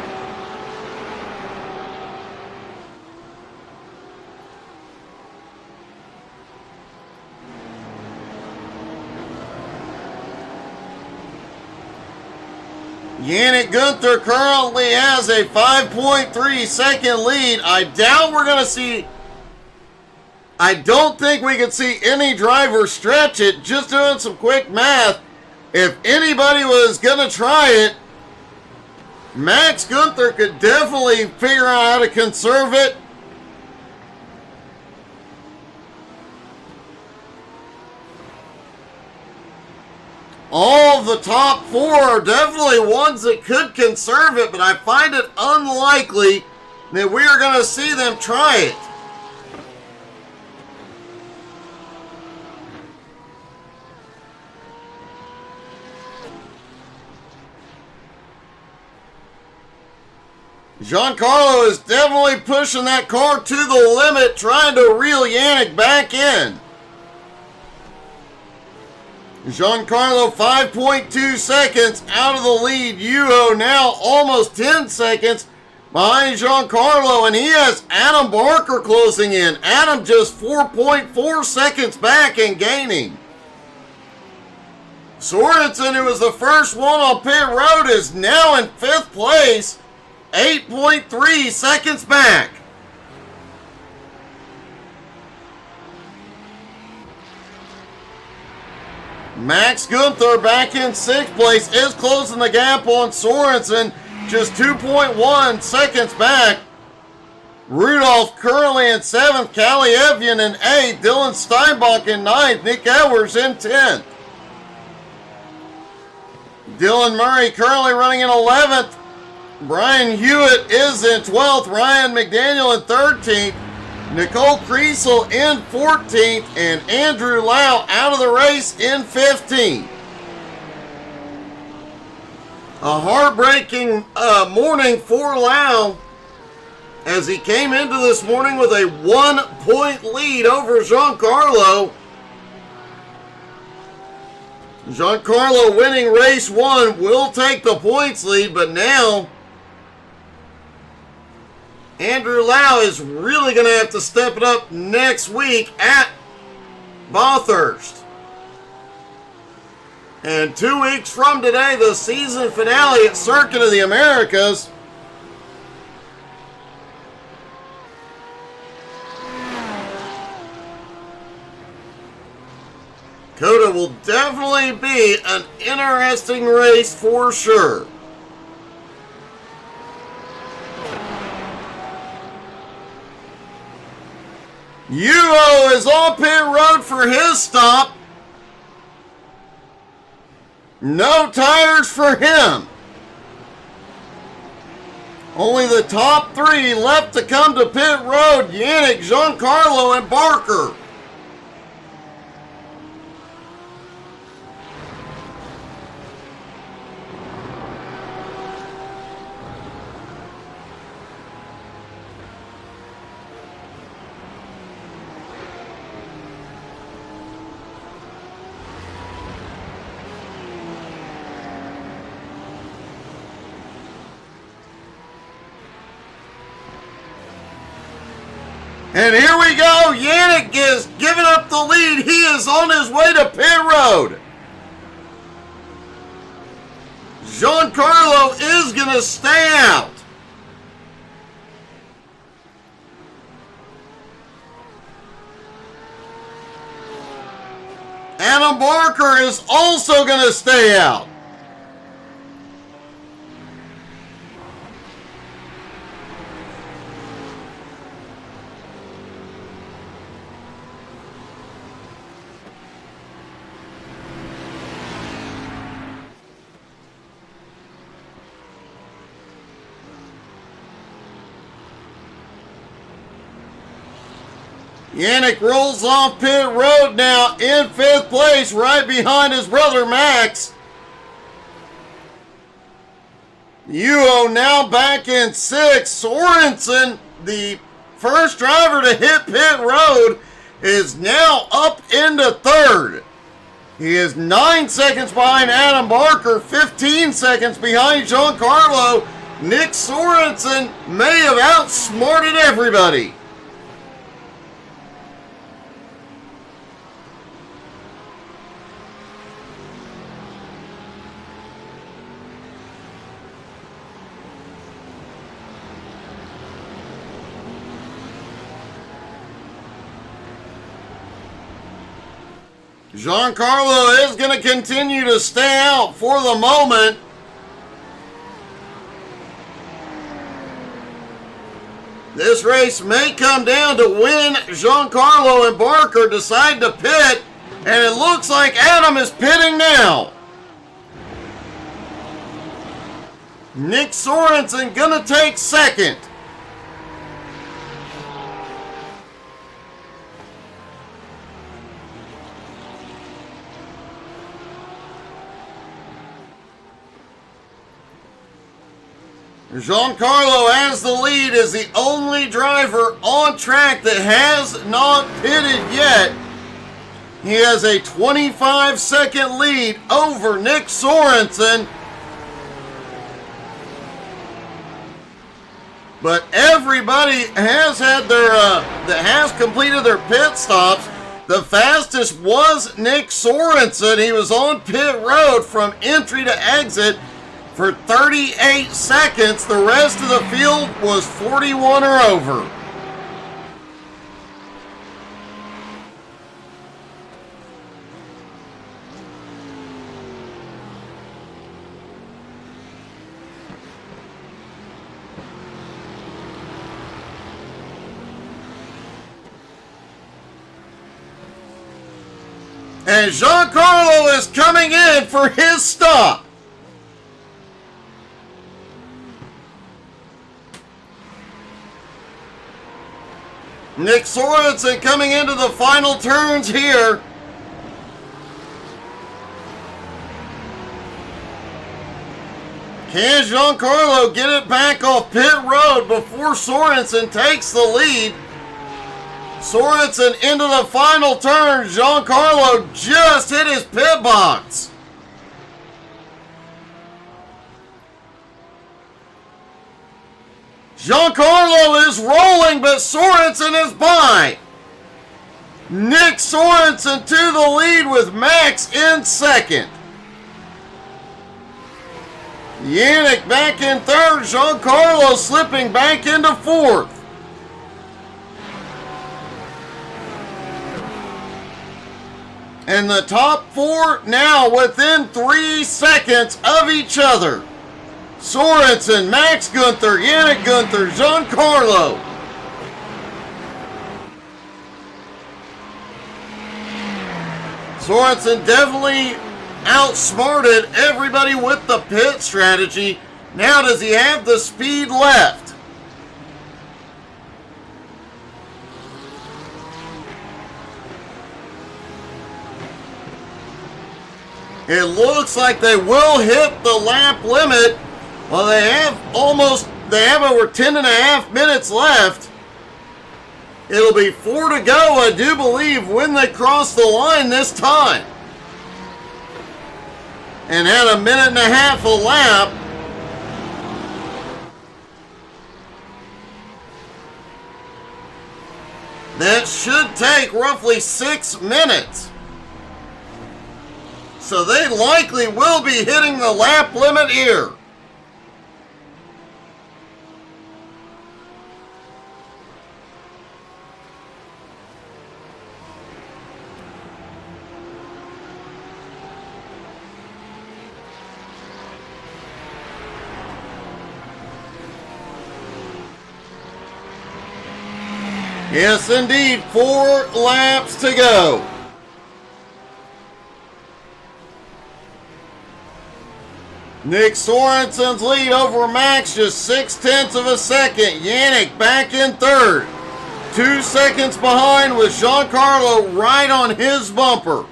Yannick Gunther currently has a 5.3 second lead. I doubt we're going to see... I don't think we could see any driver stretch it. Just doing some quick math. If anybody was going to try it, Max Gunther could definitely figure out how to conserve it. All of the top four are definitely ones that could conserve it, but I find it unlikely that we are going to see them try it. Giancarlo is definitely pushing that car to the limit, trying to reel Yannick back in. Giancarlo 5.2 seconds out of the lead. Yuho now almost 10 seconds behind Giancarlo, and he has Adam Barker closing in. Adam just 4.4 seconds back and gaining. Sorensen, who was the first one on pit road, is now in 5th place, 8.3 seconds back. Max Gunther back in 6th place is closing the gap on Sorensen, just 2.1 seconds back. Rudolph currently in 7th, Kalievian in 8th, Dylan Steinbach in 9th, Nick Edwards in 10th. Dylan Murray currently running in 11th. Brian Hewitt is in 12th, Ryan McDaniel in 13th. Nicole Kriesel in 14th, and Andrew Lau out of the race in 15th. A heartbreaking morning for Lau as he came into this morning with a 1-point lead over Giancarlo. Giancarlo winning race 1 will take the points lead, but now Andrew Lau is really going to have to step it up next week at Bathurst. And 2 weeks from today, the season finale at Circuit of the Americas. COTA will definitely be an interesting race for sure. Yuho is on pit road for his stop. No tires for him. Only the top 3 left to come to pit road: Yannick, Giancarlo, and Barker. And here we go. Yannick is giving up the lead. He is on his way to pit road. Giancarlo is going to stay out. Adam Barker is also going to stay out. Yannick rolls off pit road now in 5th place, right behind his brother Max. Yuho now back in 6th. Sorensen, the first driver to hit pit road, is now up into 3rd. He is 9 seconds behind Adam Barker, 15 seconds behind Giancarlo. Nick Sorensen may have outsmarted everybody. Giancarlo is going to continue to stay out for the moment. This race may come down to when Giancarlo and Barker decide to pit, and it looks like Adam is pitting now. Nick Sorensen gonna take second. Giancarlo has the lead as the only driver on track that has not pitted yet. He has a 25-second lead over Nick Sorensen. But everybody has had their that has completed their pit stops. The fastest was Nick Sorensen. He was on pit road from entry to exit for 38 seconds. The rest of the field was 41 or over. And Giancarlo is coming in for his stop. Nick Sorensen coming into the final turns here. Can Giancarlo get it back off pit road before Sorensen takes the lead? Sorensen into the final turn. Giancarlo just hit his pit box. Giancarlo is rolling, but Sorensen is by. Nick Sorensen to the lead with Max in second. Yannick back in third. Giancarlo slipping back into fourth. And the top four now within 3 seconds of each other. Sorensen, Max Gunther, Yannick Gunther, Giancarlo. Sorensen definitely outsmarted everybody with the pit strategy. Now does he have the speed left? It looks like they will hit the lap limit. Well, they have over 10 and a half minutes left. It'll be 4 to go, I do believe, when they cross the line this time. And at a minute and a half a lap. That should take roughly 6 minutes. So they likely will be hitting the lap limit here. Yes, indeed, 4 laps to go. Nick Sorensen's lead over Max, just 0.6 of a second. Yannick back in third. 2 seconds behind with Giancarlo right on his bumper.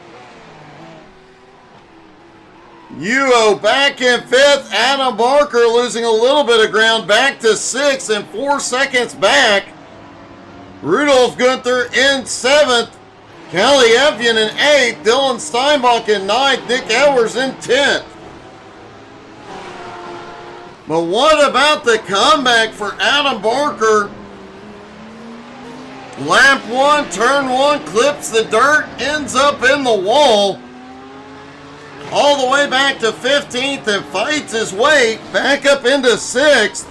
Yuo back in fifth. Adam Barker losing a little bit of ground back to 6th and 4 seconds back. Rudolf Gunther in 7th. Kelly Evian in 8th. Dylan Steinbach in 9th. Nick Edwards in 10th. But what about the comeback for Adam Barker? Lap 1, turn 1, clips the dirt, ends up in the wall. All the way back to 15th and fights his way back up into 6th.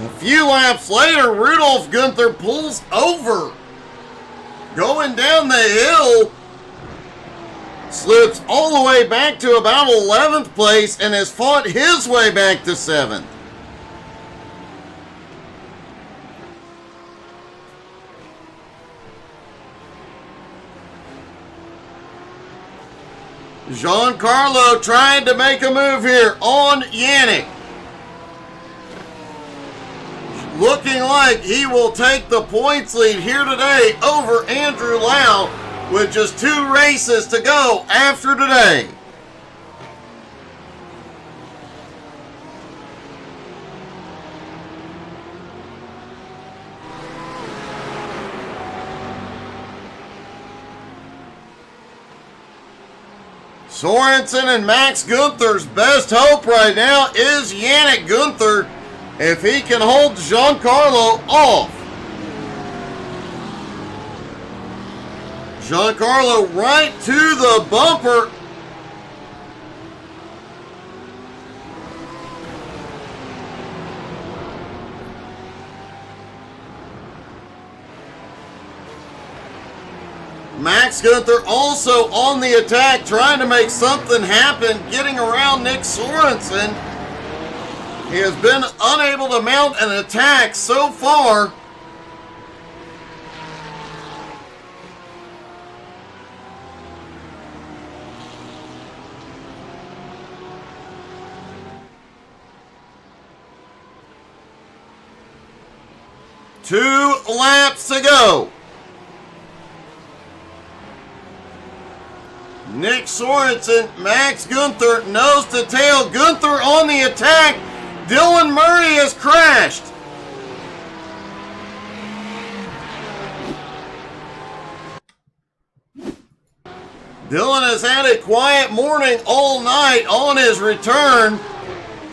A few laps later, Rudolf Gunther pulls over. Going down the hill slips all the way back to about 11th place and has fought his way back to 7th. Giancarlo trying to make a move here on Yannick. Looking like he will take the points lead here today over Andrew Lau with just 2 races to go after today. Sorensen and Max Gunther's best hope right now is Yannick Gunther, if he can hold Giancarlo off. Giancarlo right to the bumper. Max Gunther also on the attack, trying to make something happen, getting around Nick Sorensen. He has been unable to mount an attack so far. Two laps to go. Nick Sorensen, Max Gunther, nose to tail. Gunther on the attack. Dylan Murray has crashed. Dylan has had a quiet morning all night on his return,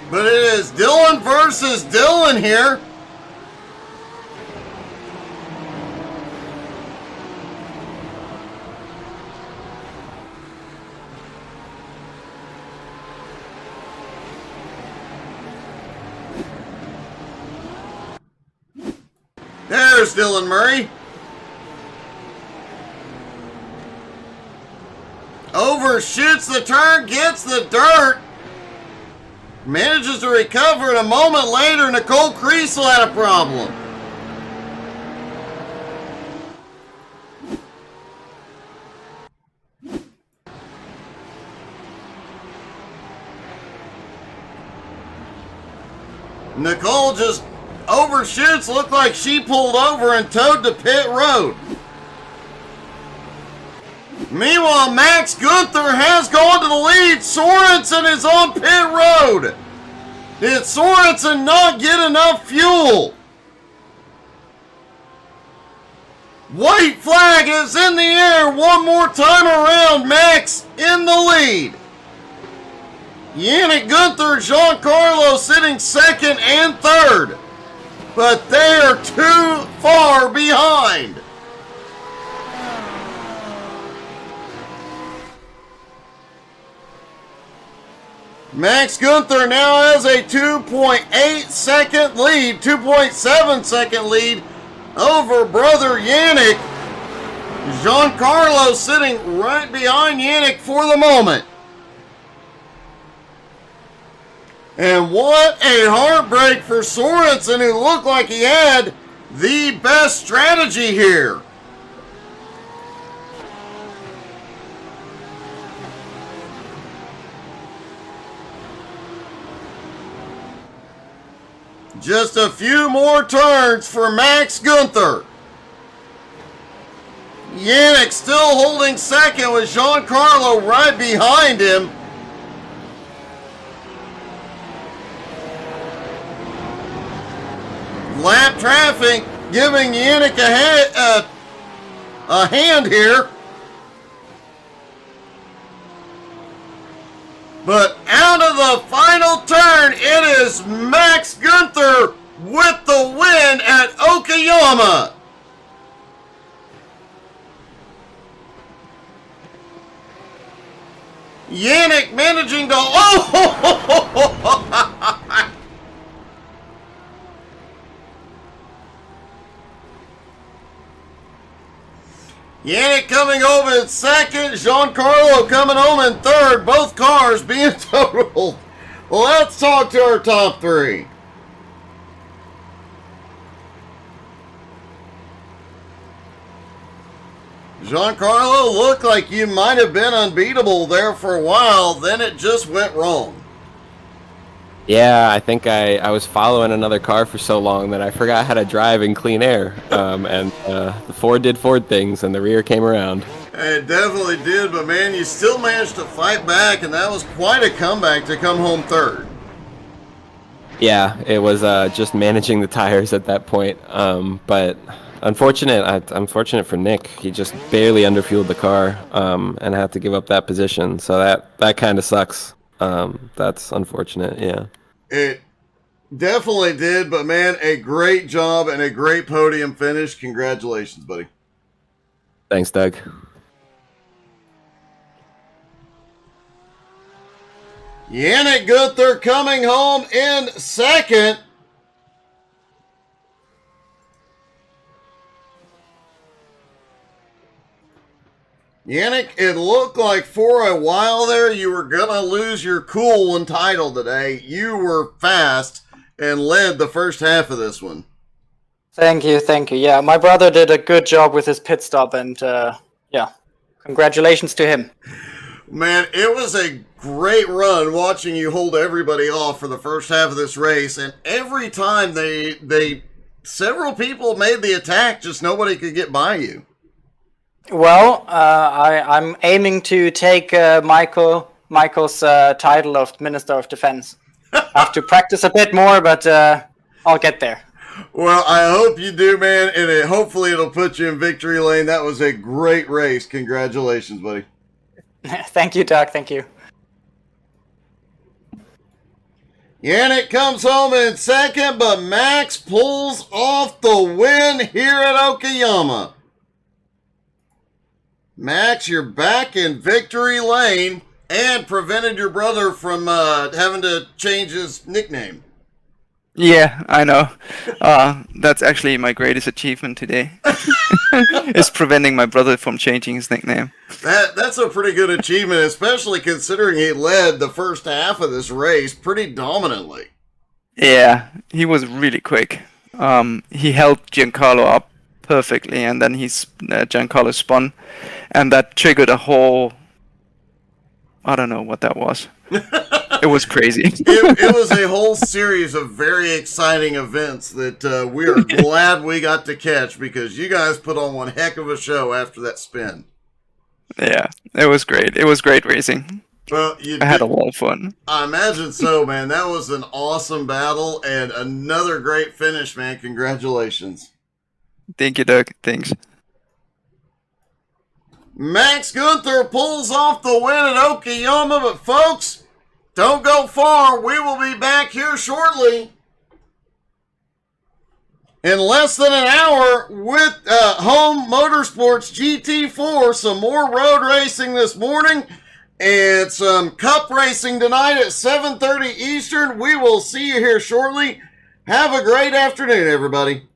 but it is Dylan versus Dylan here. There's Dylan Murray. Overshoots the turn, gets the dirt. Manages to recover, and a moment later, Nicole Creasel had a problem. Nicole just overshoots, looked like she pulled over and towed to pit road. Meanwhile, Max Gunther has gone to the lead. Sorensen is on pit road. Did Sorensen not get enough fuel? White flag is in the air one more time around. Max in the lead. Yannick Gunther, Giancarlo sitting second and third, but they are too far behind. Max Gunther now has a 2.8 second lead, 2.7 second lead over brother Yannick. Giancarlo sitting right behind Yannick for the moment. And what a heartbreak for Sorensen, who looked like he had the best strategy here. Just a few more turns for Max Gunther. Yannick still holding second with Giancarlo right behind him. Lap traffic giving Yannick a hand here. But out of the final turn, it is Max Gunther with the win at Okayama. Yannick managing to... Oh! Yannick coming home in second. Giancarlo coming home in third. Both cars being totaled. Let's talk to our top three. Giancarlo, looked like you might have been unbeatable there for a while. Then it just went wrong. Yeah, I think I was following another car for so long that I forgot how to drive in clean air. And the Ford did Ford things, and the rear came around. It definitely did, but man, you still managed to fight back, and that was quite a comeback to come home third. Yeah, it was just managing the tires at that point. But unfortunate for Nick. He just barely underfueled the car and had to give up that position. So that kind of sucks. That's unfortunate, yeah. It definitely did, but man, a great job and a great podium finish. Congratulations, buddy. Thanks, Doug. Yannick Gunther coming home in second. Yannick, it looked like for a while there you were going to lose your cool and title today. You were fast and led the first half of this one. Thank you. Yeah, my brother did a good job with his pit stop, and yeah, congratulations to him. Man, it was a great run watching you hold everybody off for the first half of this race, and every time several people made the attack, just nobody could get by you. Well, I'm aiming to take Michael's title of Minister of Defense. I have to practice a bit more, but I'll get there. Well, I hope you do, man, and hopefully it'll put you in victory lane. That was a great race. Congratulations, buddy. Thank you, Doug. Thank you. Yannick comes home in second, but Max pulls off the win here at Okayama. Max, you're back in victory lane and prevented your brother from having to change his nickname. Yeah, I know. That's actually my greatest achievement today. Is preventing my brother from changing his nickname. That's a pretty good achievement, especially considering he led the first half of this race pretty dominantly. Yeah, he was really quick. He held Giancarlo up perfectly, and then Giancarlo spun, and that triggered a whole... I don't know what that was. It was crazy. It was a whole series of very exciting events that we are glad we got to catch, because you guys put on one heck of a show after that spin. Yeah, it was great. It was great racing. Well, I had a lot of fun. I imagine so, man. That was an awesome battle and another great finish, man. Congratulations. Thank you, Doug. Thanks. Max Gunther pulls off the win at Okayama, but folks, don't go far. We will be back here shortly. In less than an hour with Home Motorsports GT4, some more road racing this morning and some cup racing tonight at 7:30 Eastern. We will see you here shortly. Have a great afternoon, everybody.